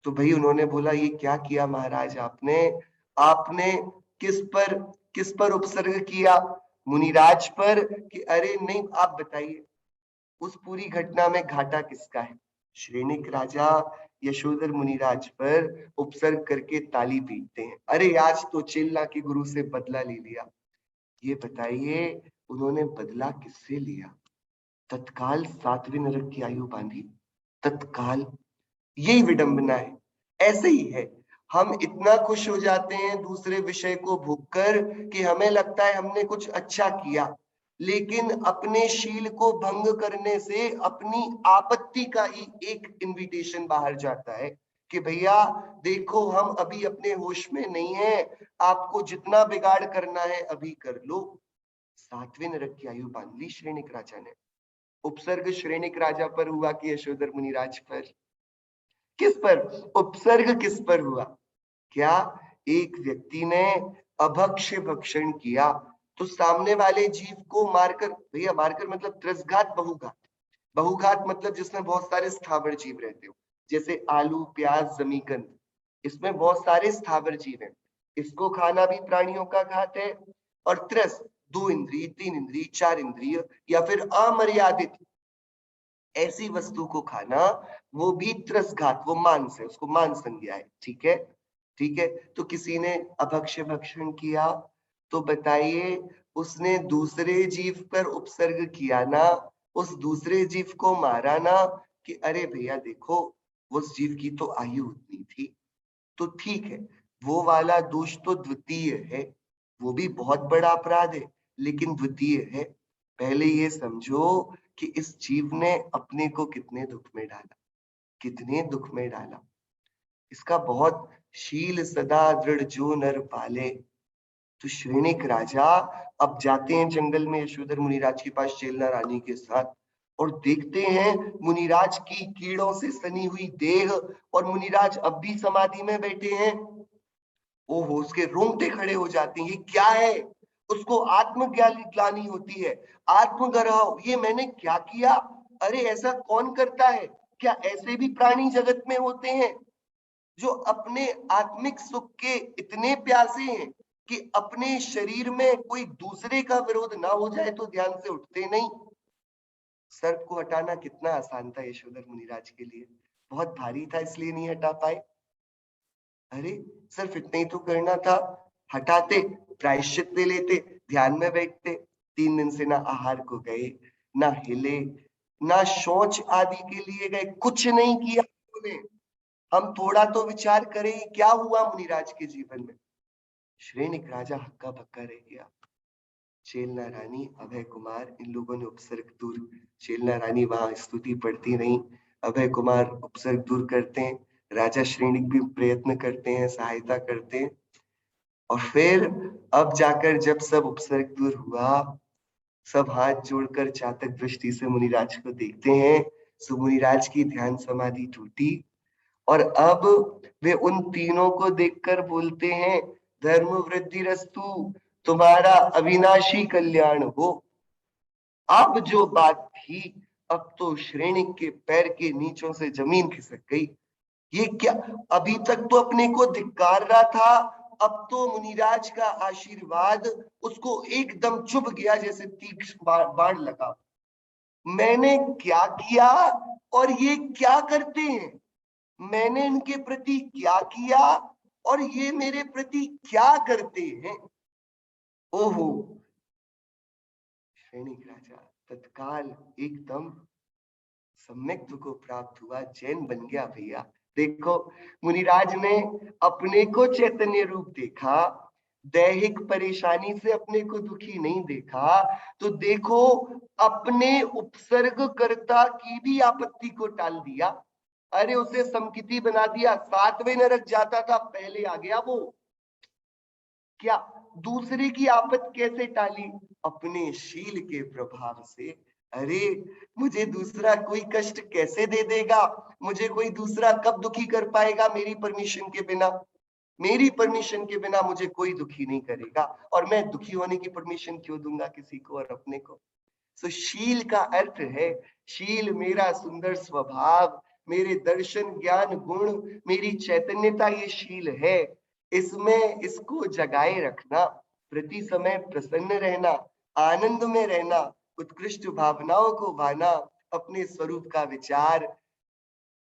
तो भाई उन्होंने बोला, ये क्या किया महाराज आपने, आपने किस पर, किस पर उपसर्ग किया, मुनिराज पर कि अरे नहीं, आप बताइए उस पूरी घटना में घाटा किसका है। श्रेणिक राजा यशोधर मुनिराज पर उपसर्ग करके ताली पीटते हैं, अरे आज तो चेल्ला के गुरु से बदला ले लिया। ये बताइए उन्होंने बदला किससे लिया। तत्काल 7वें नरक की आयु बांधी, तत्काल। यही विडंबना है। ऐसे ही है, हम इतना खुश हो जाते हैं दूसरे विषय को भोगकर कि हमें लगता है हमने कुछ अच्छा किया, लेकिन अपने शील को भंग करने से अपनी आपत्ति का ही एक इनविटेशन बाहर जाता है कि भैया देखो हम अभी अपने होश में नहीं है, आपको जितना बिगाड़ करना है अभी कर लो। 7वें नरक की आयु बांध ली श्रेणिक राजा ने। उपसर्ग श्रेणिक राजा पर हुआ कि यशोधर मुनिराज पर, किस पर उपसर्ग, किस पर हुआ, क्या एक व्यक्ति ने अभक्ष्य भक्षण किया तो सामने वाले जीव को मारकर, भैया मारकर मतलब त्रसघात, बहुघात, बहुघात मतलब जिसमें बहुत सारे स्थावर जीव रहते हो, जैसे आलू प्याज जमीकंद, इसमें बहुत सारे स्थावर जीव हैं, इसको खाना भी प्राणियों का घात है। और त्रस, 2 इंद्रिय 3 इंद्रिय 4 इंद्रिय या फिर अमर्यादित ऐसी वस्तु को खाना, वो भी त्रसघात, वो मांस है, उसको मांस संज्ञा है। ठीक है, ठीक है। तो किसी ने अभक्ष्य भक्षण किया तो बताइए, उसने दूसरे जीव पर उपसर्ग किया ना, उस दूसरे जीव को मारा ना, कि अरे भैया देखो उस जीव की तो आयु उतनी थी, तो ठीक है, वो वाला दोष तो द्वितीय है, वो भी बहुत बड़ा अपराध है, लेकिन द्वितीय है। पहले ये समझो कि इस जीव ने अपने को कितने दुख में डाला, कितने दुख में डाला। इसका बहुत, शील सदा दृढ़ जो नर पाले। तो श्रेणिक राजा अब जाते हैं जंगल में यशोधर मुनिराज के पास चेलना रानी के साथ, और देखते हैं मुनिराज की कीड़ों से सनी हुई देह, और मुनिराज अब भी समाधि में बैठे हैं। ओहो, उसके रोंगटे खड़े हो जाते हैं, ये क्या है। उसको आत्मग्लानि होती है, आत्मगर्व, ये मैंने क्या किया, अरे ऐसा कौन करता है, क्या ऐसे भी प्राणी जगत में होते हैं। जो अपने आत्मिक सुख के इतने प्यासे हैं कि अपने शरीर में कोई दूसरे का विरोध ना हो जाए तो ध्यान से उठते नहीं। सर्प को हटाना कितना आसान था यशोधर मुनिराज के लिए, बहुत भारी था इसलिए नहीं हटा पाए। अरे सिर्फ इतना ही तो करना था, हटाते, प्रायश्चित ले लेते, ध्यान में बैठते। 3 दिन से ना आहार को गए, ना हिले, ना शौच आदि के लिए गए, कुछ नहीं किया उन्होंने। हम थोड़ा तो विचार करें क्या हुआ मुनिराज के जीवन में। श्रेणिक राजा हक्का बक्का रह गया। चेलना रानी, अभय कुमार, इन लोगों ने उपसर्ग दूर, चेलना रानी वहां स्तुति पढ़ती नहीं, अभय कुमार उपसर्ग दूर करते हैं, राजा श्रेणिक भी प्रयत्न करते हैं, सहायता करते हैं। और फिर अब जाकर जब सब उपसर्ग दूर हुआ, सब हाथ जोड़कर चातक दृष्टि से मुनिराज को देखते हैं, सो मुनिराज की ध्यान समाधि टूटी। और अब वे उन तीनों को देखकर बोलते हैं, धर्म वृद्धि रस्तु, तुम्हारा अविनाशी कल्याण हो। अब जो बात थी, अब तो श्रेणिक के पैर के नीचों से जमीन खिसक गई। ये क्या, अभी तक तो अपने को धिक्कार रहा था, अब तो मुनिराज का आशीर्वाद उसको एकदम चुभ गया जैसे तीक्ष्ण बाण लगा। मैंने क्या किया और ये क्या करते हैं, मैंने इनके प्रति क्या किया और ये मेरे प्रति क्या करते हैं। ओहो, सैनिक राजा तत्काल एकदम सम्यक्त्व को प्राप्त हुआ, जैन बन गया भैया। देखो, मुनिराज ने अपने को चैतन्य रूप देखा, दैहिक परेशानी से अपने को दुखी नहीं देखा, तो देखो अपने उपसर्गकर्ता की भी आपत्ति को टाल दिया। अरे उसे समकिति बना दिया, 7वें नरक जाता था, पहले आ गया वो। क्या दूसरे की आपत कैसे टाली, अपने शील के प्रभाव से। अरे मुझे दूसरा कोई कष्ट कैसे दे देगा, मुझे कोई दूसरा कब दुखी कर पाएगा मेरी परमिशन के बिना। मेरी परमिशन के बिना मुझे कोई दुखी नहीं करेगा, और मैं दुखी होने की परमिशन क्यों दूंगा किसी को और अपने को। सो शील का अर्थ है, शील मेरा सुंदर स्वभाव, मेरे दर्शन ज्ञान गुण, मेरी चैतन्यता, ये शील है। इसमें इसको जगाए रखना, प्रति समय प्रसन्न रहना, आनंद में रहना, उत्कृष्ट भावनाओं को भाना, अपने स्वरूप का विचार,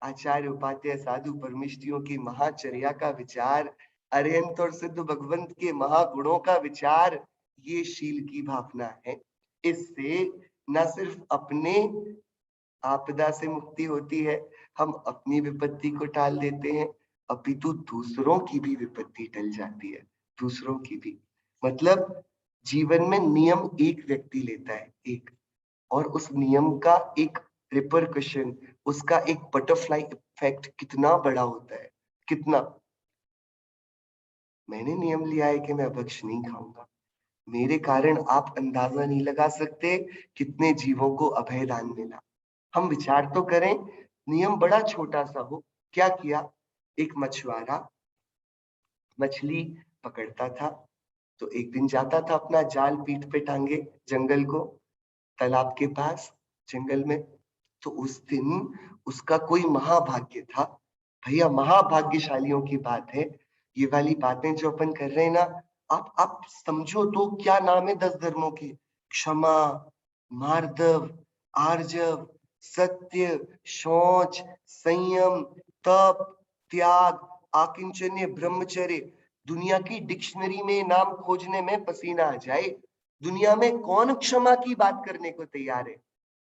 आचार्य उपाध्याय साधु परमिष्टियों की महाचर्या का विचार, अरिहंत और सिद्ध भगवंत के महागुणों का विचार, ये शील की भावना है। इससे न सिर्फ अपने आपदा से मुक्ति होती है, हम अपनी विपत्ति को टाल देते हैं, अपितु दूसरों की भी विपत्ति टल जाती है, दूसरों की भी। मतलब जीवन में नियम एक व्यक्ति लेता है, एक, और उस नियम का एक रिपरकशन, उसका एक बटरफ्लाई इफेक्ट कितना बड़ा होता है, कितना। मैंने नियम लिया है कि मैं अभक्ष नहीं खाऊंगा, मेरे कारण आप अंदाजा नहीं लगा सकते कितने जीवों को अभय दान मिला। हम विचार तो करें, नियम बड़ा छोटा सा हो, क्या किया, एक मछुआरा मछली पकड़ता था, तो एक दिन जाता था अपना जाल पीठ पे टांगे जंगल को, तालाब के पास, जंगल में। तो उस दिन उसका कोई महाभाग्य था, भैया महाभाग्यशालियों की बात है। ये वाली बातें जो अपन कर रहे हैं ना, आप समझो तो क्या नाम है 10 धर्मों के, क्षमा, मार्दव, आर्जव, सत्य, शौच, संयम, तप, त्याग, आकिंचन्य, ब्रह्मचर्य। दुनिया की डिक्शनरी में नाम खोजने में पसीना आ जाए। दुनिया में कौन क्षमा की बात करने को तैयार है।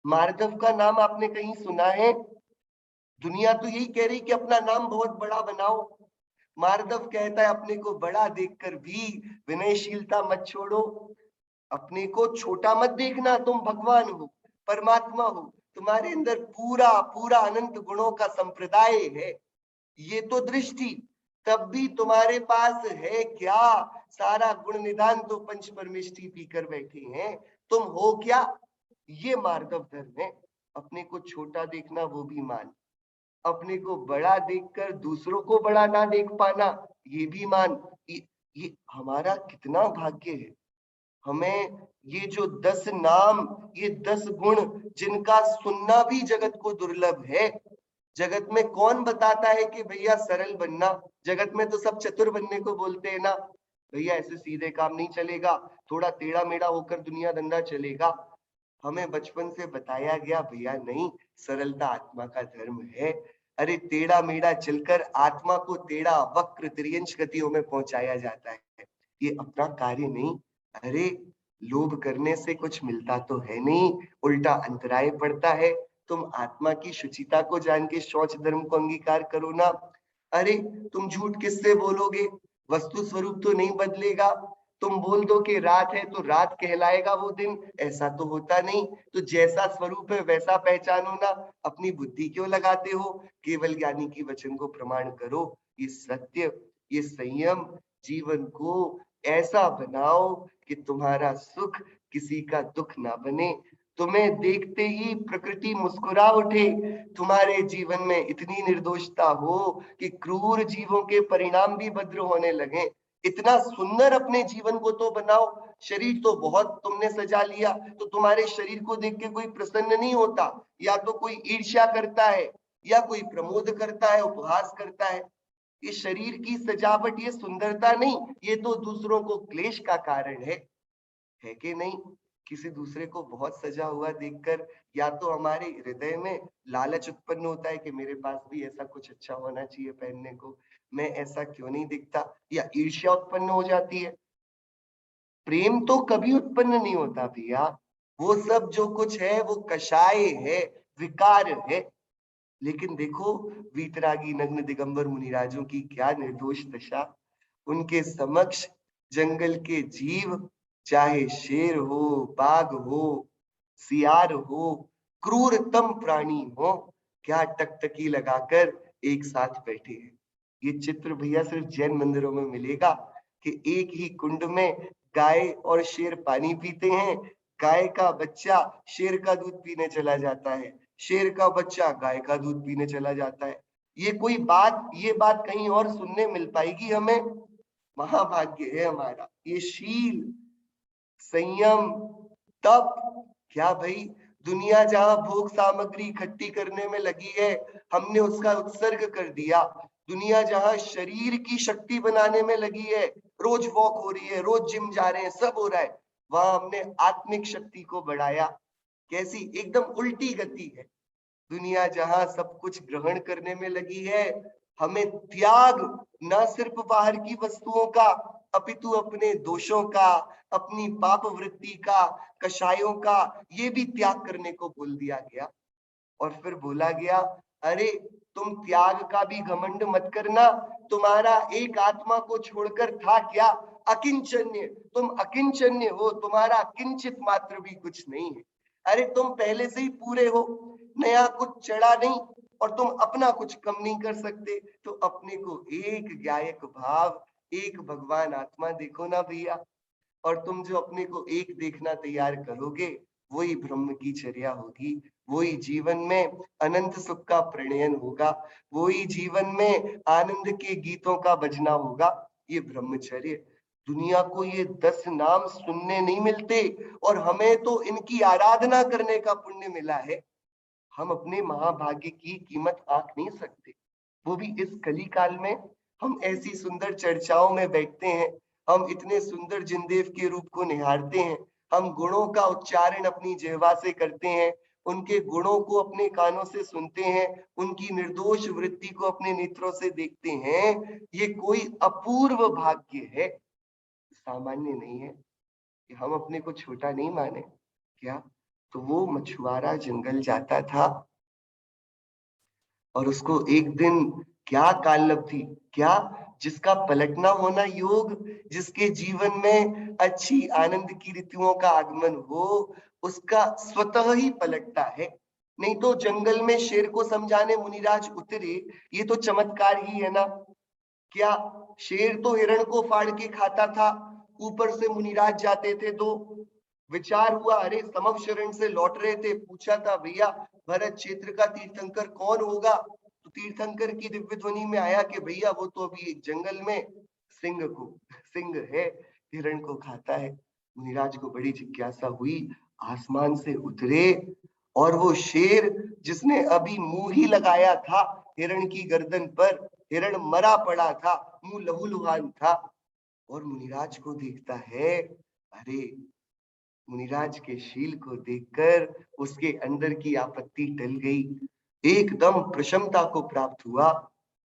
मार्दव का नाम आपने कहीं सुना है? दुनिया तो यही कह रही कि अपना नाम बहुत बड़ा बनाओ। मार्दव कहता है अपने को बड़ा देखकर भी विनयशीलता मत छोड़ो, अपने को छोटा मत देखना, तुम भगवान हो, परमात्मा हो, तुम्हारे अंदर पूरा पूरा अनंत गुणों का संप्रदाय है। ये तो दृष्टि, तब भी तुम्हारे पास है क्या, सारा गुण निधान तो पंच परमिष्टि पीकर बैठे हैं, तुम हो क्या। ये मार्दव धर्म है, अपने को छोटा देखना वो भी मान, अपने को बड़ा देखकर दूसरों को बड़ा ना देख पाना ये भी मान। ये हमारा कितना भाग्य है। हमें ये जो 10 नाम, ये 10 गुण जिनका सुनना भी जगत को दुर्लभ है, जगत में कौन बताता है कि भैया सरल बनना? जगत में तो सब चतुर बनने को बोलते हैं ना। भैया ऐसे सीधे काम नहीं चलेगा, थोड़ा टेढ़ा मेढ़ा होकर दुनिया धंधा चलेगा। हमें बचपन से बताया गया भैया नहीं, सरलता आत्मा का धर्म है। अरे टेढ़ा मेढ़ा चलकर आत्मा को टेढ़ा वक्र तिर्यंच गतियों में पहुंचाया जाता है, ये अपना कार्य नहीं। अरे लोभ करने से कुछ मिलता तो है नहीं, उल्टा अंतराय पड़ता है। तुम आत्मा की शुचिता को जान के शौच धर्म को अंगीकार करो ना। अरे तुम झूठ किससे बोलोगे? वस्तु स्वरूप तो नहीं बदलेगा। तुम बोल दो कि रात है तो रात कहलाएगा वो दिन, ऐसा तो होता नहीं। तो जैसा स्वरूप है वैसा पहचानो ना, अपनी बुद्धि क्यों लगाते हो? केवल ज्ञानी की वचन को प्रमाण करो। ये सत्य, ये संयम जीवन को ऐसा बनाओ कि तुम्हारा सुख किसी का दुख ना बने। तुम्हें देखते ही प्रकृति मुस्कुरा उठे, तुम्हारे जीवन में इतनी निर्दोषता हो कि क्रूर जीवों के परिणाम भी भद्र होने लगे। इतना सुंदर अपने जीवन को तो बनाओ। शरीर तो बहुत तुमने सजा लिया, तो तुम्हारे शरीर को देख के कोई प्रसन्न नहीं होता? या तो कोई ईर्ष्या करता है, या कोई प्रमोद करता है, उपहास करता है। ये शरीर की सजावट, ये सुंदरता नहीं, ये तो दूसरों को क्लेश का कारण है कि नहीं? किसी दूसरे को बहुत सजा हुआ देखकर या तो हमारे हृदय में लालच उत्पन्न होता है कि मेरे पास भी ऐसा कुछ अच्छा होना चाहिए पहनने को, मैं ऐसा क्यों नहीं दिखता, या ईर्ष्या उत्पन्न हो जाती है। प्रेम तो कभी उत्पन्न नहीं होता भैया, वो सब जो कुछ है वो कषाय है, विकार है। लेकिन देखो वीतरागी नग्न दिगंबर मुनिराजों की क्या निर्दोष दशा। उनके समक्ष जंगल के जीव, चाहे शेर हो, बाघ हो, सियार हो, क्रूरतम प्राणी हो, क्या टकटकी लगाकर एक साथ बैठे हैं। ये चित्र भैया सिर्फ जैन मंदिरों में मिलेगा कि एक ही कुंड में गाय और शेर पानी पीते हैं। गाय का बच्चा शेर का दूध पीने चला जाता है, शेर का बच्चा गाय का दूध पीने चला जाता है। ये बात कहीं और सुनने मिल पाएगी हमें? महाभाग्य है हमारा। ये शील, संयम, तप, क्या भाई, दुनिया जहां भोग सामग्री इकट्ठी करने में लगी है, हमने उसका उत्सर्ग कर दिया। दुनिया जहां शरीर की शक्ति बनाने में लगी है, रोज वॉक हो रही है, रोज जिम जा रहे हैं, सब हो रहा है, वहां हमने आत्मिक शक्ति को बढ़ाया। कैसी एकदम उल्टी गति है। दुनिया जहां सब कुछ ग्रहण करने में लगी है, हमें त्याग, न सिर्फ बाहर की वस्तुओं का, अपितु अपने दोषों का, अपनी पाप वृत्ति का, कषायों का, ये भी त्याग करने को बोल दिया गया। और फिर बोला गया, अरे तुम त्याग का भी घमंड मत करना, तुम्हारा एक आत्मा को छोड़कर था क्या? अकिंचन्य, तुम अकिंचन्य हो, तुम्हारा किंचित मात्र भी कुछ नहीं है। अरे तुम पहले से ही पूरे हो, नया कुछ चढ़ा नहीं, और तुम अपना कुछ कम नहीं कर सकते। तो अपने को एक गायक भाव, एक भगवान आत्मा देखो ना भैया। और तुम जो अपने को एक देखना तैयार करोगे, वही ब्रह्म की चर्या होगी, वही जीवन में अनंत सुख का प्रणयन होगा, वही जीवन में आनंद के गीतों का बजना होगा। ये ब्रह्मचर्य। दुनिया को ये 10 नाम सुनने नहीं मिलते, और हमें तो इनकी आराधना करने का पुण्य मिला है। हम अपने महाभाग्य की कीमत आंक नहीं सकते, वो भी इस कली काल में। हम ऐसी सुंदर चर्चाओं में बैठते हैं, हम इतने सुंदर जिनदेव के रूप को निहारते हैं, हम गुणों का उच्चारण अपनी जिह्वा से करते हैं, उनके गुणों को अपने कानों से सुनते हैं, उनकी निर्दोष वृत्ति को अपने नेत्रों से देखते हैं। ये कोई अपूर्व भाग्य है, सामान्य नहीं है। कि हम अपने को छोटा नहीं माने क्या? तो वो मछुआरा जंगल जाता था, और उसको एक दिन क्या कालब थी, क्या, जिसका पलटना होना योग, जिसके जीवन में अच्छी आनंद की ऋतुओं का आगमन हो, उसका स्वतः ही पलटता है। नहीं तो जंगल में शेर को समझाने मुनिराज उतरे, ये तो चमत्कार ही है ना। क्या, शेर तो हिरण को फाड़ के खाता था, ऊपर से मुनिराज जाते थे तो विचार हुआ, अरे समव शरण से लौट रहे थे, पूछा था भैया भरत क्षेत्र का तीर्थंकर कौन होगा? तो तीर्थंकर की दिव्य ध्वनि में आया कि भैया वो तो अभी एक जंगल में सिंह है, हिरण को खाता है। मुनिराज को बड़ी जिज्ञासा हुई, आसमान से उतरे और वो शेर जिसने अभी मुंह ही लगाया था हिरण की गर्दन पर, हिरण मरा पड़ा था, मुंह लहूलुहान था, और मुनिराज को देखता है। अरे, मुनिराज के शील को देखकर उसके अंदर की आपत्ति टल गई, एकदम प्रशन्नता को प्राप्त हुआ।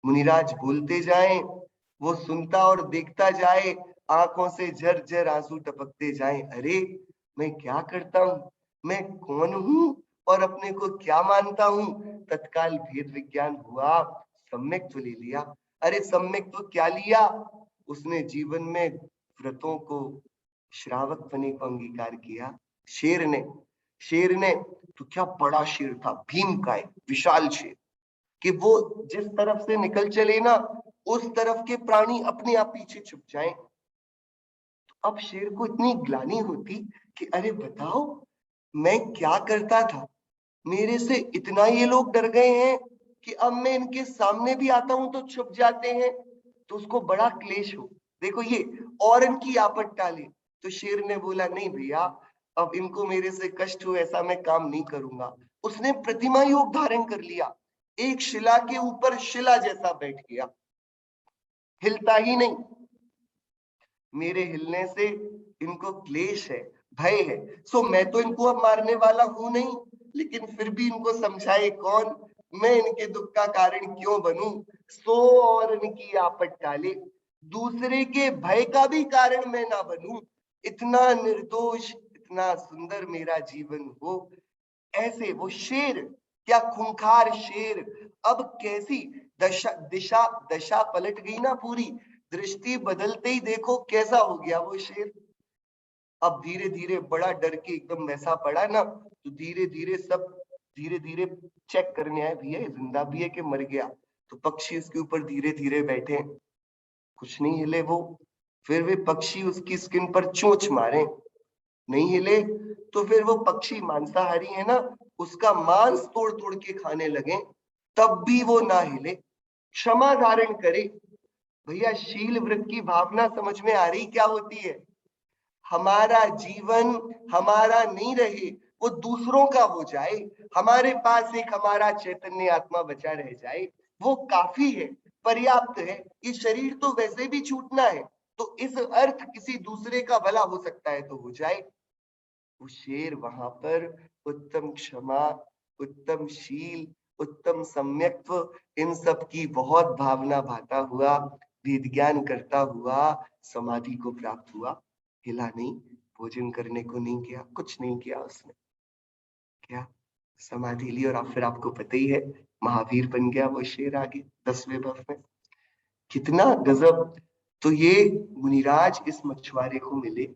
मुनिराज बोलते जाएं, वो सुनता और देखता जाए, आंखों से झरझर आंसू टपकते जाएं। अरे, मैं क्या करता हूँ, मैं कौन हूँ और अपने को क्या मानता हूँ। तत्काल भेद विज्ञान हुआ, सम्यक्त्व ले लिया। अरे, सम्यक्त्व क्या लिया, उसने जीवन में व्रतों को, श्रावक बने को अंगीकार किया। शेर ने शेर ने तो क्या बड़ा शेर था, भीम का एक विशाल शेर, कि वो जिस तरफ से निकल चले ना, उस तरफ के प्राणी अपने आप पीछे छुप जाएं। तो अब शेर को इतनी ग्लानि होती कि अरे बताओ, मैं क्या करता था, मेरे से इतना ये लोग डर गए हैं कि अब मैं इनके सामने भी आता हूं तो छुप जाते हैं। तो उसको बड़ा क्लेश हो, देखो ये, और इनकी आपट टाले। तो शेर ने बोला, नहीं भैया, अब इनको मेरे से कष्ट हो ऐसा मैं काम नहीं करूंगा। उसने प्रतिमा योग धारण कर लिया, एक शिला के ऊपर शिला जैसा बैठ गया, हिलता ही नहीं। मेरे हिलने से इनको क्लेश है, भय है, सो मैं तो इनको अब मारने वाला हूं नहीं, लेकिन फिर भी इनको समझाए कौन, मैं इनके दुख का कारण क्यों बनूं। सो और इनकी आपट टाले, दूसरे के भय का भी कारण मैं ना बनूं, इतना निर्दोष, इतना सुंदर मेरा जीवन हो। ऐसे वो शेर, क्या खूंखार शेर, अब कैसी दशा दिशा दशा पलट गई ना पूरी, दृष्टि बदलते ही देखो कैसा हो गया वो शेर। अब धीरे धीरे बड़ा डर के एकदम वैसा पड़ा ना, तो धीरे धीरे सब धीरे धीरे चेक करने आए, भैया जिंदा भी है कि मर गया। तो पक्षी उसके ऊपर धीरे धीरे बैठे, कुछ नहीं हिले वो। फिर वे पक्षी उसकी स्किन पर चोंच मारे, नहीं हिले। तो फिर वो पक्षी मांसाहारी है ना, उसका मांस तोड़ तोड़ के खाने लगे, तब भी वो ना हिले, क्षमा धारण करे। भैया, शील व्रत की भावना समझ में आ रही क्या होती है। हमारा जीवन हमारा नहीं रहे, वो दूसरों का हो जाए, हमारे पास एक हमारा चैतन्य आत्मा बचा रह जाए, वो काफी है, पर्याप्त है। ये शरीर तो वैसे भी छूटना है, तो इस अर्थ किसी दूसरे का भला हो सकता है तो हो जाए। वो शेर वहां पर उत्तम क्षमा, उत्तम शील, उत्तम सम्यक्त्व, इन सब की बहुत भावना भाता हुआ, वेद ज्ञान करता हुआ समाधि को प्राप्त हुआ। हिला नहीं, भोजन करने को नहीं किया, कुछ नहीं किया उसने। क्या, समाधि ली, और आप फिर आपको पता ही है, महावीर बन गया वो शेर आगे 10वें भव में। कितना गजब। तो ये मुनिराज इस मछुआरे को मिले,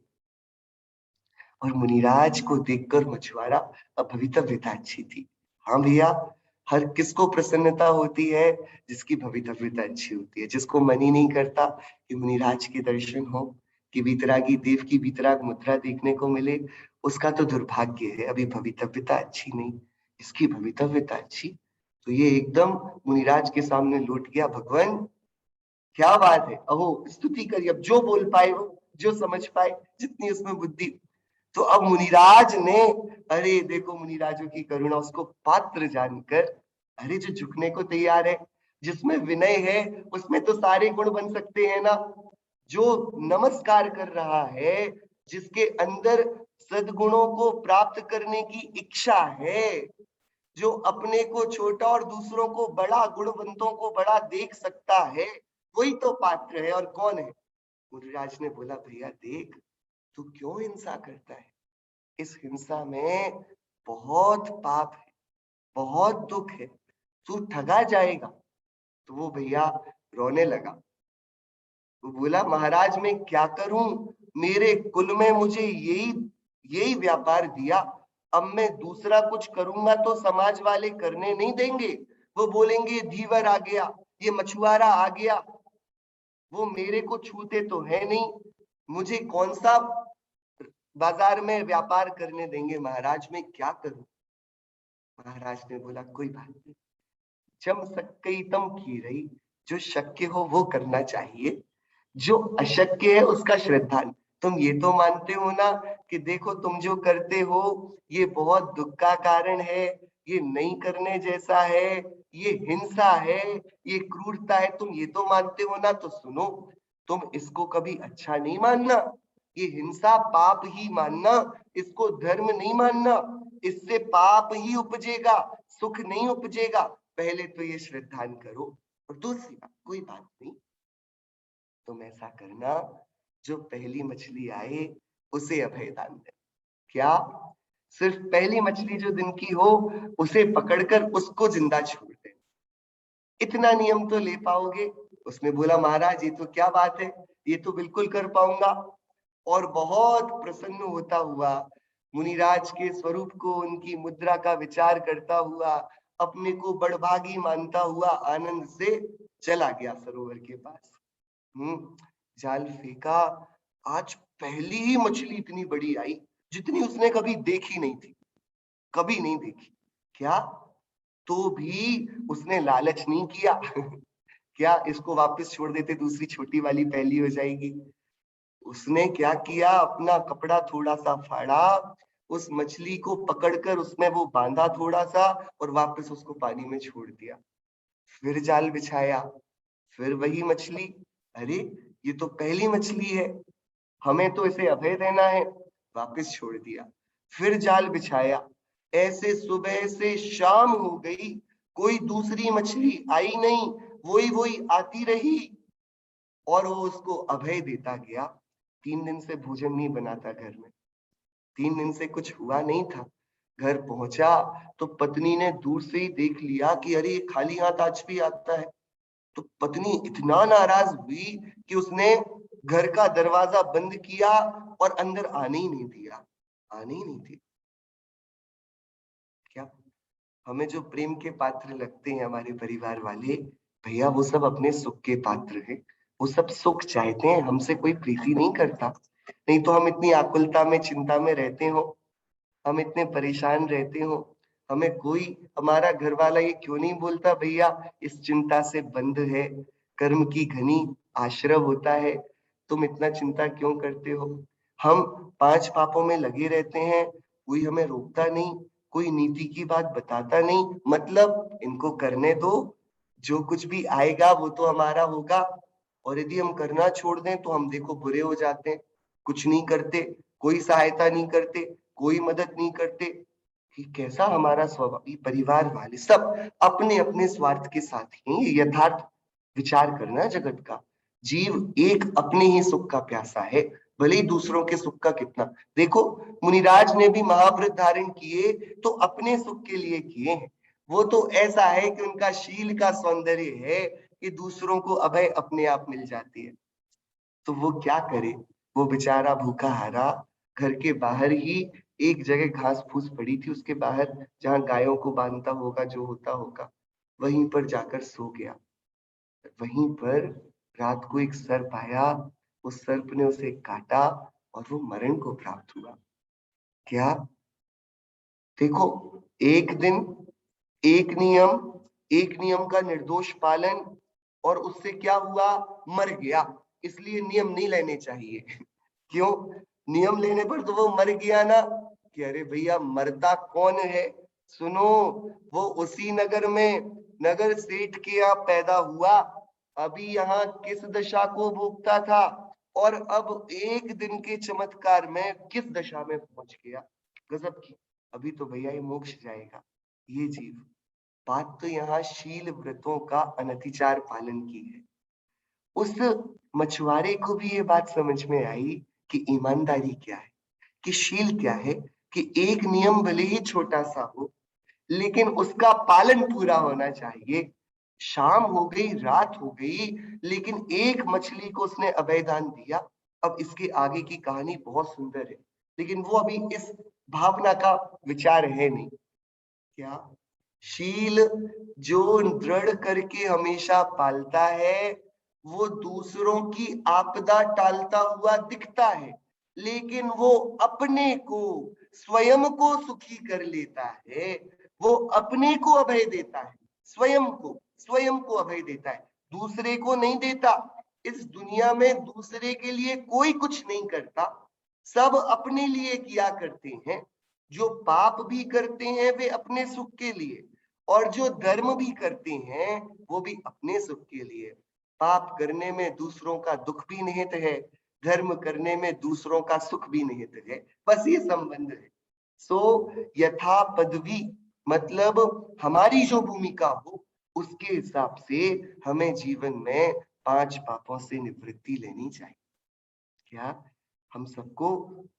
और मुनिराज को देखकर मछुआरा, अब भवितव्यता अच्छी थी। हाँ भैया, हर किसको प्रसन्नता होती है, जिसकी भवितव्यता अच्छी होती है, जिसको मन ही नहीं करता कि मुनिराज के दर्शन हो, कि वीतरागी देव की वीतराग मुद्रा देखने को मिले, उसका तो दुर्भाग्य है, अभी भवितव्यता अच्छी नहीं। इसकी भवितव्यता अच्छी, तो ये एकदम मुनिराज के सामने लौट गया, भगवान क्या बात है, अहो स्तुति करिए, अब जो बोल पाए वो, जो समझ पाए, जितनी उसमें बुद्धि। तो अब मुनिराज ने, अरे देखो मुनिराजों की करुणा, उसको पात्र जानकर, अरे जो झुकने को तैयार है, जिसमें विनय है, उसमें तो सारे गुण बन सकते हैं ना। जो नमस्कार कर रहा है, जिसके अंदर सद्गुणों को प्राप्त करने की इच्छा है, जो अपने को छोटा और दूसरों को बड़ा, गुणवंतों को बड़ा देख सकता है, वही तो पात्र है, और कौन है। मुनिराज ने बोला, भैया देख, तू क्यों हिंसा करता है, इस हिंसा में बहुत पाप है, बहुत दुख है, तू ठगा जाएगा। तो वो भैया रोने लगा, वो बोला, महाराज मैं क्या करूं, मेरे कुल में मुझे यही यही व्यापार दिया, अब मैं दूसरा कुछ करूंगा तो समाज वाले करने नहीं देंगे, वो बोलेंगे धीवर आ गया, ये मछुआरा आ गया, वो मेरे को छूते तो है नहीं, मुझे कौन सा बाजार में व्यापार करने देंगे, महाराज मैं क्या करूं। महाराज ने बोला, कोई बात नहीं, जम सकई तम की रही, जो शक्य हो वो करना चाहिए, जो अशक्य है उसका श्रद्धा नहीं। तुम ये तो मानते हो ना कि देखो तुम जो करते हो ये बहुत दुख का कारण है, ये नहीं करने जैसा है, ये हिंसा है, ये क्रूरता है, तुम ये तो मानते हो ना। तो सुनो, तुम इसको कभी अच्छा नहीं मानना, ये हिंसा पाप ही मानना, इसको धर्म नहीं मानना, इससे पाप ही उपजेगा, सुख नहीं उपजेगा। पहले तो ये श्रद्धान करो। और दूसरी बात, कोई बात नहीं, तुम ऐसा करना, जो पहली मछली आए उसे अभय दान दे। क्या? सिर्फ पहली मछली जो दिन की हो उसे पकड़कर उसको जिंदा छोड़ दे, इतना नियम तो ले पाओगे? उसने बोला महाराज ये तो क्या बात है, ये तो बिल्कुल कर पाऊंगा। और बहुत प्रसन्न होता हुआ, मुनिराज के स्वरूप को, उनकी मुद्रा का विचार करता हुआ, अपने को बड़भागी मानता हुआ आनंद से चला गया सरोवर के पास। जाल फेंका, आज पहली ही मछली इतनी बड़ी आई जितनी उसने कभी देखी नहीं थी, कभी नहीं देखी। क्या? तो भी उसने लालच नहीं किया। क्या इसको वापस छोड़ देते दूसरी छोटी वाली पहली हो जाएगी? उसने क्या किया, अपना कपड़ा थोड़ा सा फाड़ा, उस मछली को पकड़कर उसमें वो बांधा थोड़ा सा और वापस उसको पानी में छोड़ दिया। फिर जाल बिछाया, फिर वही मछली। अरे ये तो पहली मछली है, हमें तो इसे अभय देना है, वापस छोड़ दिया। फिर जाल बिछाया, ऐसे सुबह से शाम हो गई, कोई दूसरी मछली आई नहीं, वही वही आती रही और वो उसको अभय देता गया। 3 दिन से भोजन नहीं बना था घर में, 3 दिन से कुछ हुआ नहीं था। घर पहुंचा तो पत्नी ने दूर से ही देख लिया कि अरे ये खाली हाथ आज भी आता है। तो पत्नी इतना नाराज हुई कि उसने घर का दरवाजा बंद किया और अंदर आने ही नहीं दिया, आने ही नहीं दिया। क्या? हमें जो प्रेम के पात्र लगते हैं हमारे परिवार वाले, भैया वो सब अपने सुख के पात्र हैं, वो सब सुख चाहते हैं, हमसे कोई प्रीति नहीं करता। नहीं तो हम इतनी आकुलता में, चिंता में रहते हो, हम इतने परेशान रहते हो, हमें कोई, हमारा घर वाला ये क्यों नहीं बोलता भैया इस चिंता से बंद है, कर्म की घनी आश्रव होता है, तुम इतना चिंता क्यों करते हो? हम 5 पापों में लगे रहते हैं, कोई हमें रोकता नहीं, कोई नीति की बात बताता नहीं, मतलब इनको करने दो, जो कुछ भी आएगा वो तो हमारा होगा। और यदि हम करना छोड़ दें तो हम देखो बुरे हो जाते हैं, कुछ नहीं करते, कोई सहायता नहीं करते, कोई मदद नहीं करते। कि कैसा हमारा स्वभाव, ये परिवार वाले सब अपने अपने स्वार्थ के साथ हैं, ये यथार्थ विचार करना जगत का। जीव एक अपने ही सुख का प्यासा है, भले ही दूसरों के सुख का कितना। देखो मुनिराज ने भी महाव्रत धारण किए तो अपने सुख के लिए किए हैं, वो तो ऐसा है कि उनका शील का सौंदर्य है कि दूसरों को अभय अपने आप मिल जाती है। तो वो क्या करे, वो बेचारा भूखा हारा घर के बाहर ही एक जगह घास फूस पड़ी थी उसके बाहर, जहां गायों को बांधता होगा, जो होता होगा, वहीं पर जाकर सो गया। वहीं पर रात को एक सर्प आया, उस सर्प ने उसे काटा और वो मरण को प्राप्त हुआ। क्या? देखो, एक दिन, एक नियम, एक नियम का निर्दोष पालन, और उससे क्या हुआ, मर गया। इसलिए नियम नहीं लेने चाहिए। क्यों? नियम लेने पर तो वो मर गया ना, कि अरे भैया मरता कौन है? सुनो, वो उसी नगर में, नगर सेठ के यहाँ पैदा हुआ, अभी यहाँ किस दशा को भोगता था, और अब एक दिन के चमत्कार में किस दशा में पहुंच गया। गजब की। अभी तो भैया ये मोक्ष जाएगा ये जीव। बात तो यहाँ शील व्रतों का अनतिचार पालन की है। उस मछुआरे को भी ये बात समझ में आई कि ईमानदारी क्या है, कि शील क्या है, कि एक नियम भले ही छोटा सा हो लेकिन उसका पालन पूरा होना चाहिए। शाम हो गई, रात हो गई, लेकिन एक मछली को उसने अभयदान दिया। अब इसके आगे की कहानी बहुत सुंदर है, लेकिन वो अभी इस भावना का विचार है नहीं। क्या? शील जो दृढ़ करके हमेशा पालता है, वो दूसरों की आपदा टालता हुआ दिखता है, लेकिन वो अपने को, स्वयं को सुखी कर लेता है। वो अपने को अभय देता है, स्वयं को, स्वयं को अभय देता है, दूसरे को नहीं देता। इस दुनिया में दूसरे के लिए कोई कुछ नहीं करता, सब अपने लिए किया करते हैं। जो पाप भी करते हैं वे अपने सुख के लिए, और जो धर्म भी करते हैं वो भी अपने सुख के लिए। पाप करने में दूसरों का दुख भी निहित है, धर्म करने में दूसरों का सुख भी निहित है। बस ये संबंध है। सो यथा पदवी मतलब हमारी जो भूमिका हो उसके हिसाब से हमें जीवन में 5 पापों से निवृत्ति लेनी चाहिए। क्या हम सबको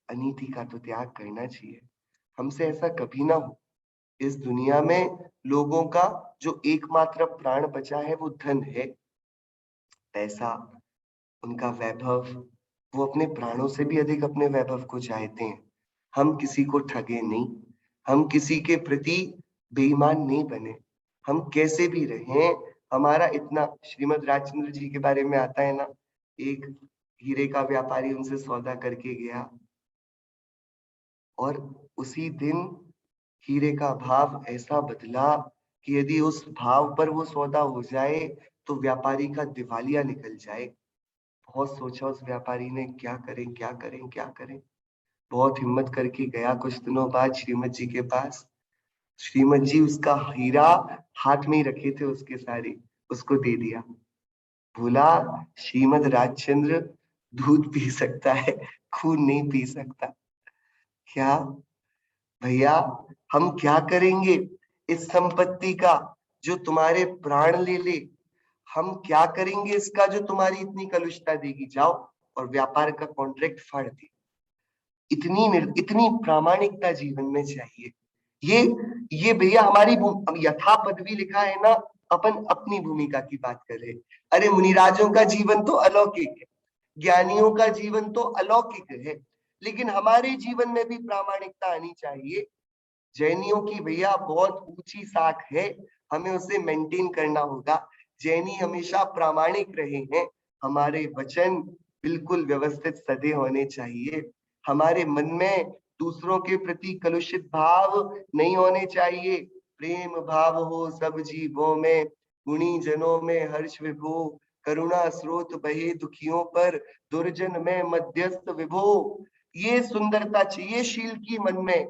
अनीति का तो त्याग करना चाहिए। हमसे ऐसा कभी ना हो। इस दुनिया में लोगों का जो एकमात्र प्राण बचा है वो धन है, पैसा, उनका वैभव। वो अपने प्राणों से भी अधिक अपने वैभव को चाहते हैं। हम किसी को ठगे नहीं, हम किसी के प्रति बेईमान नहीं बने। हम कैसे भी रहें, हमारा इतना श्रीमद् राजचंद्र जी के बारे में आता है ना, एक हीरे का व्यापारी उनसे सौदा करके गया और उसी दिन हीरे का भाव ऐसा बदला कि यदि उस भाव पर वो सौदा हो जाए तो व्यापारी का दिवालिया निकल जाए। बहुत सोचा उस व्यापारी ने, क्या करें क्या करें क्या करें। बहुत हिम्मत करके गया कुछ दिनों बाद श्रीमद जी के पास। श्रीमद जी उसका हीरा हाथ में ही रखे थे उसके सारे, उसको दे दिया। बोला, श्रीमद राजचंद्र दूध पी सकता है, खून नहीं पी सकता। क्या भैया, हम क्या करेंगे इस संपत्ति का जो तुम्हारे प्राण ले ले? हम क्या करेंगे इसका जो तुम्हारी इतनी कलुषता देगी? जाओ और व्यापार का कॉन्ट्रैक्ट फाड़ दे। इतनी प्रामाणिकता जीवन में चाहिए। ये भैया हमारी अब यथा पदवी लिखा है ना, अपन अपनी भूमिका की बात कर रहे हैं। अरे मुनिराजों का जीवन तो अलौकिक है, ज्ञानियों का जीवन तो अलौकिक है, लेकिन हमारे जीवन में भी प्रामाणिकता आनी चाहिए। जैनियों की भैया बहुत ऊंची साख है, हमें उसे मेंटेन करना होगा। जैनी हमेशा प्रामाणिक रहे हैं। हमारे वचन बिल्कुल व्यवस्थित सदे होने चाहिए। हमारे मन में दूसरों के प्रति कलुषित भाव नहीं होने चाहिए। प्रेम भाव हो सब जीवों में, गुणी जनों में हर्ष विभो, करुणा स्रोत बहे दुखियों पर, दुर्जन में मध्यस्थ विभो। ये सुंदरता चाहिए शील की मन में।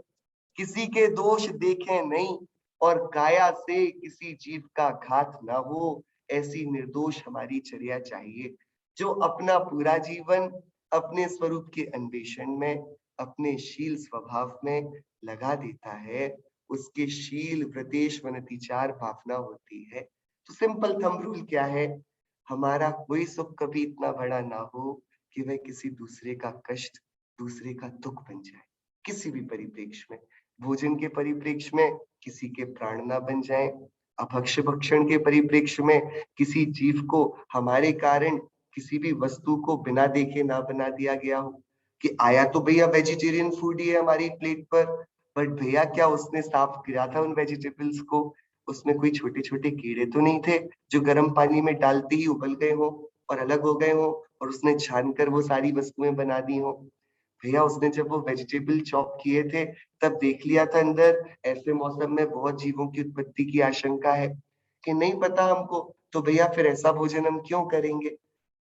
किसी के दोष देखे नहीं और काया से किसी जीव का घात ना हो, ऐसी निर्दोष हमारी चर्या चाहिए। जो अपना पूरा जीवन अपने स्वरूप के अन्वेषण में, अपने शील स्वभाव में लगा देता है, उसके शील व्रतेश वनतिचार भावना होती है। तो सिंपल थंब रूल क्या है? हमारा कोई सुख कभी इतना बड़ा ना हो कि वह किसी दूसरे का कष्ट, दूसरे का दुख बन जाए। किसी भी परिप्रेक्ष्य में, भोजन के परिप्रेक्ष्य में किसी के प्राण ना बन जाए, अभक्ष्य भक्षण के परिप्रेक्ष्य में किसी जीव को हमारे कारण किसी भी वस्तु को बिना देखे ना बना दिया गया हो। कि आया तो भैया वेजिटेरियन फूड ही है हमारी प्लेट पर, बट भैया क्या उसने साफ किया था उन वेजिटेबल्स को? उसमें कोई छोटे छोटे कीड़े तो नहीं थे जो गर्म पानी में डालते ही उबल गए हो और अलग हो गए हो और उसने छान कर वो सारी वस्तुएं बना दी हो? भैया उसने जब वो वेजिटेबल चॉप किए थे तब देख लिया था अंदर ऐसे मौसम में बहुत जीवों की उत्पत्ति की आशंका है? कि नहीं पता हमको, तो भैया फिर ऐसा भोजन हम क्यों करेंगे?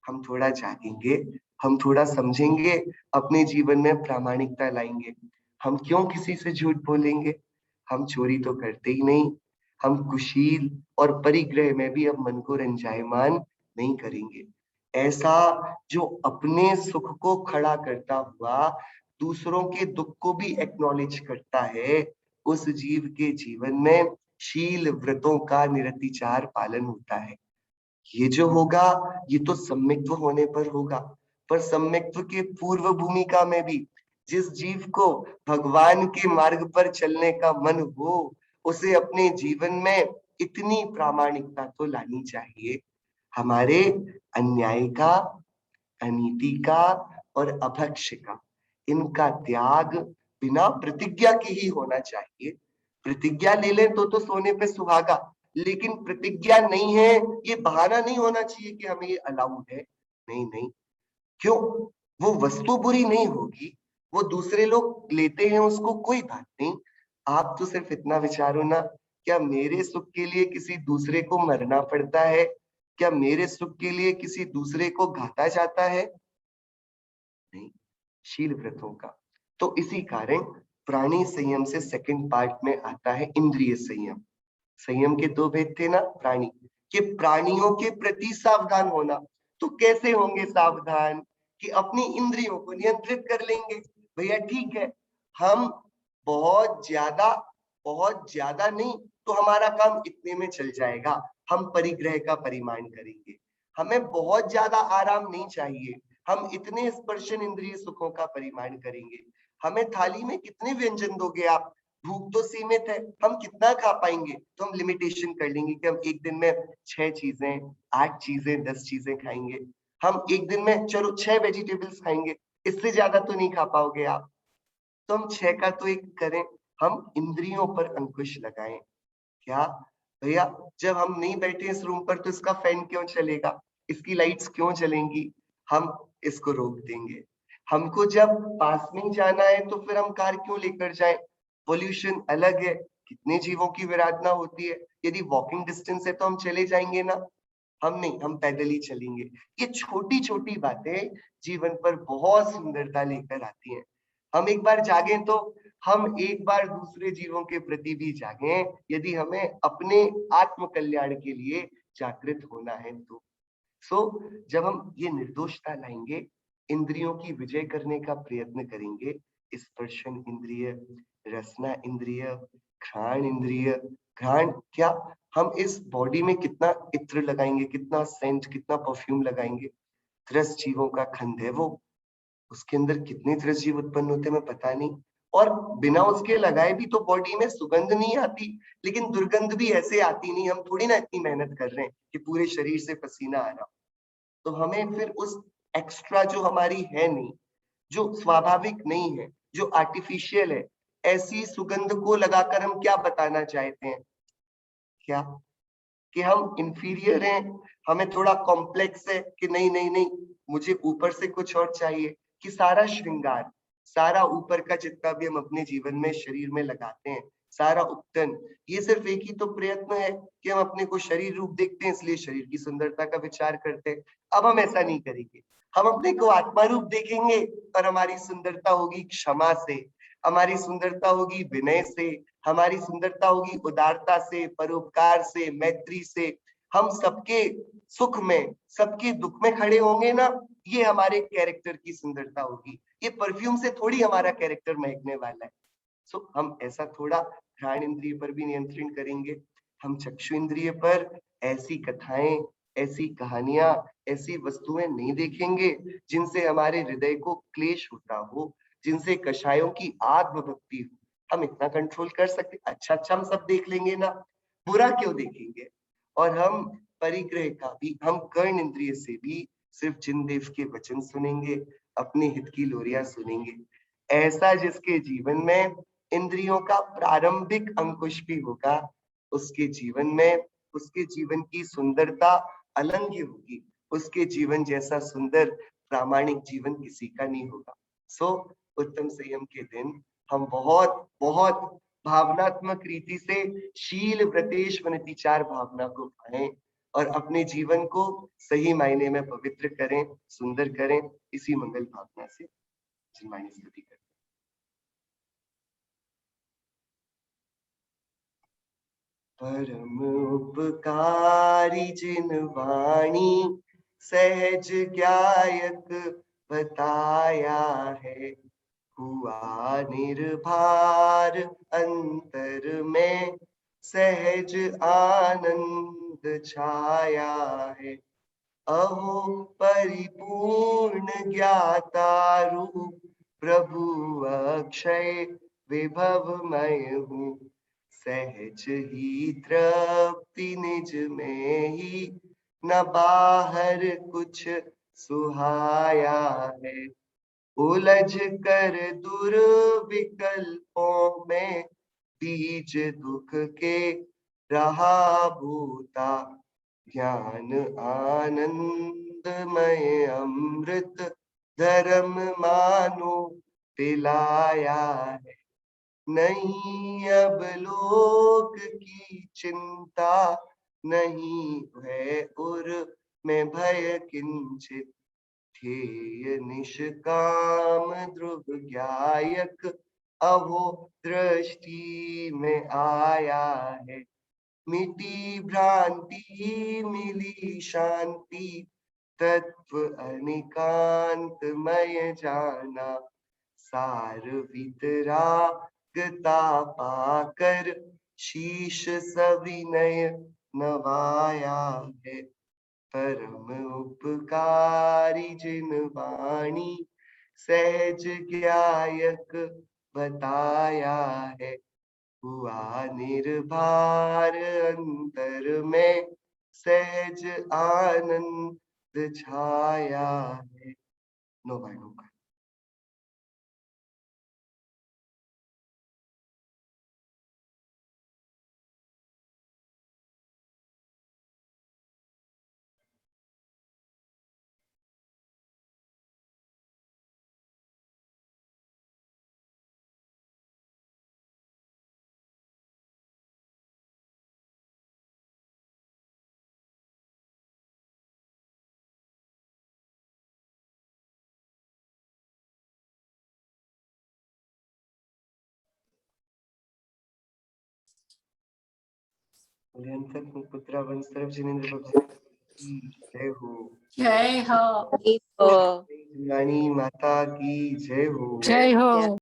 हम थोड़ा जागेंगे, हम थोड़ा समझेंगे, अपने जीवन में प्रामाणिकता लाएंगे। हम क्यों किसी से झूठ बोलेंगे? हम चोरी तो करते ही नहीं। हम कुशील और परिग्रह में भी अब मन को रंजायमान नहीं करेंगे। ऐसा जो अपने सुख को खड़ा करता हुआ दूसरों के दुख को भी एक्नॉलेज करता है, उस जीव के जीवन में शील व्रतों का निरतिचार पालन होता है। ये जो होगा ये तो सम्मिक्त्व होने पर होगा, पर सम्मिक्त्व के पूर्व भूमिका में भी जिस जीव को भगवान के मार्ग पर चलने का मन हो, उसे अपने जीवन में इतनी प्रामाणिकता तो लानी चाहिए। हमारे अन्याय का, अनीति का और अभक्ष्य का, इनका त्याग बिना प्रतिज्ञा के ही होना चाहिए। प्रतिज्ञा ले लें तो सोने पे सुहागा, लेकिन प्रतिज्ञा नहीं है ये बहाना नहीं होना चाहिए कि हमें ये अलाउड है। नहीं नहीं, क्यों? वो वस्तु बुरी नहीं होगी, वो दूसरे लोग लेते हैं उसको, कोई बात नहीं। आप तो सिर्फ इतना विचारो ना, क्या मेरे सुख के लिए किसी दूसरे को मरना पड़ता है? क्या मेरे सुख के लिए किसी दूसरे को घाता जाता है? नहीं, शील व्रतों का। तो इसी कारण प्राणी संयम से सेकंड पार्ट में आता है इंद्रिय संयम। संयम के दो भेद थे ना, प्राणी कि प्राणियों के प्रति सावधान होना। तो कैसे होंगे सावधान? कि अपनी इंद्रियों को नियंत्रित कर लेंगे। भैया ठीक है, हम बहुत ज्यादा नहीं तो हमारा काम इतने में चल जाएगा, हम परिग्रह का परिमाण करेंगे। हमें बहुत ज्यादा आराम नहीं चाहिए, हम इतने स्पर्शन इंद्रिय सुखों का परिमाण करेंगे। हमें थाली में कितने व्यंजन दोगे आप? भूख तो सीमित है, हम कितना खा पाएंगे? तो हम लिमिटेशन कर लेंगे कि हम एक दिन में 6 चीजें, 8 चीजें, 10 चीजें खाएंगे। हम एक दिन में चलो 6 वेजिटेबल्स खाएंगे, इससे ज्यादा तो नहीं खा पाओगे आप। तो हम 6 का तो एक करें, हम इंद्रियों पर अंकुश लगाएं। क्या भैया, जब हम नहीं बैठे इस रूम पर तो इसका फैन क्यों चलेगा, इसकी लाइट्स क्यों जलेंगी? हम इसको रोक देंगे। हमको जब पास में ही जाना है तो फिर हम कार क्यों लेकर जाएं? पोल्यूशन अलग है, कितने जीवों की विराधना होती है। यदि वॉकिंग डिस्टेंस है तो हम चले जाएंगे ना, हम नहीं, हम पैदल ही चलेंगे। ये छोटी छोटी बातें जीवन पर बहुत सुंदरता लेकर आती हैं। हम एक बार जागें तो हम एक बार दूसरे जीवों के प्रति भी जागें, यदि हमें अपने आत्म कल्याण के लिए जागृत होना है तो। जब हम ये निर्दोषता लाएंगे, इंद्रियों की विजय करने का प्रयत्न करेंगे, स्पर्शन इंद्रिय, रसना इंद्रिय, घ्राण इंद्रिय। घ्राण क्या, हम इस बॉडी में कितना इत्र लगाएंगे, कितना सेंट, कितना परफ्यूम लगाएंगे। त्रस जीवों का खंड है वो, उसके अंदर कितने त्रस जीव उत्पन्न होते हैं हमें पता नहीं। और बिना उसके लगाए भी तो बॉडी में सुगंध नहीं आती, लेकिन दुर्गंध भी ऐसे आती नहीं। हम थोड़ी ना इतनी मेहनत कर रहे हैं कि पूरे शरीर से पसीना आ रहा। तो हमें फिर उस एक्स्ट्रा जो हमारी है नहीं, जो स्वाभाविक नहीं है, जो आर्टिफिशियल है, ऐसी सुगंध को लगाकर हम क्या बताना चाहते हैं? क्या कि हम इंफीरियर हैं, हमें थोड़ा कॉम्प्लेक्स है कि नहीं नहीं नहीं, मुझे ऊपर से कुछ और चाहिए। कि सारा श्रृंगार, सारा ऊपर का जितना भी हम अपने जीवन में शरीर में लगाते हैं, सारा उपटन, ये सिर्फ एक ही तो प्रयत्न है कि हम अपने को शरीर रूप देखते हैं, इसलिए शरीर की सुंदरता का विचार करते हैं। अब हम ऐसा नहीं करेंगे, हम अपने को आत्मा रूप देखेंगे और हमारी सुंदरता होगी क्षमा से, हमारी सुंदरता होगी विनय से, हमारी सुंदरता होगी उदारता से, परोपकार से, मैत्री से। हम सबके सुख में, सबके दुख में खड़े होंगे ना, ये हमारे कैरेक्टर की सुंदरता होगी। ये परफ्यूम से थोड़ी हमारा कैरेक्टर महकने वाला है। हम ऐसा थोड़ा घ्राण इंद्रिय पर भी नियंत्रण करेंगे। हम चक्षु इंद्रिय पर ऐसी कथाएं, ऐसी कहानियां, ऐसी वस्तुएं नहीं देखेंगे जिनसे हमारे हृदय को क्लेश होता हो, जिनसे कषायों की आत्म भक्ति हो। हम इतना कंट्रोल कर सकते, अच्छा अच्छा हम सब देख लेंगे ना, बुरा क्यों देखेंगे? और हम परिग्रह का भी, हम कर्ण इंद्रिय से भी सिर्फ जिनदेव के वचन सुनेंगे, अपने हित की लोरियां सुनेंगे। ऐसा जिसके जीवन में इंद्रियों का प्रारंभिक अंकुश भी होगा, उसके जीवन में, उसके जीवन की सुंदरता अलंघ्य होगी। उसके जीवन जैसा सुंदर प्रामाणिक जीवन किसी का नहीं होगा। उत्तम संयम के दिन हम बहुत बहुत भावनात्मक रीति से शील व्रतेश वनतिचार भावना को पाएं और अपने जीवन को सही मायने में पवित्र करें, सुंदर करें। इसी मंगल भावना से जिनवाणी स्तुति करें। परम उपकारी जिन वाणी सहज ज्ञायक बताया है, हुआ निर्भार अंतर में सहज आनंद छाया है। अहो परिपूर्ण ज्ञाता रूप प्रभु अक्षय विभवमय हूँ, सहज ही तृप्ति निज में ही, न बाहर कुछ सुहाया है। उलझ कर दुर्विकल्पों में बीज दुख के रहा भूता, ज्ञान आनंदमय अमृत धर्म मानो पिलाया है। नहीं अब लोक की चिंता, नहीं है उर में भय किंचित, ध्येय निष्काम ध्रुव ज्ञायक, अहो दृष्टि में आया है। मिटी भ्रांति मिली शांति, तत्व अनिकांतमय जाना, सार वितरागता पाकर शीश सविनय नवाया है। परम उपकारी जिन वाणी सहज ज्ञायक बताया है, हुआ निर्भर अंतर में सहज आनंद छाया है। नो भाई नो। पुत्रा वंश तरफ जिनेंद्र बाबा की जय हो। जय हो। रानी माता की जय हो। जय हो।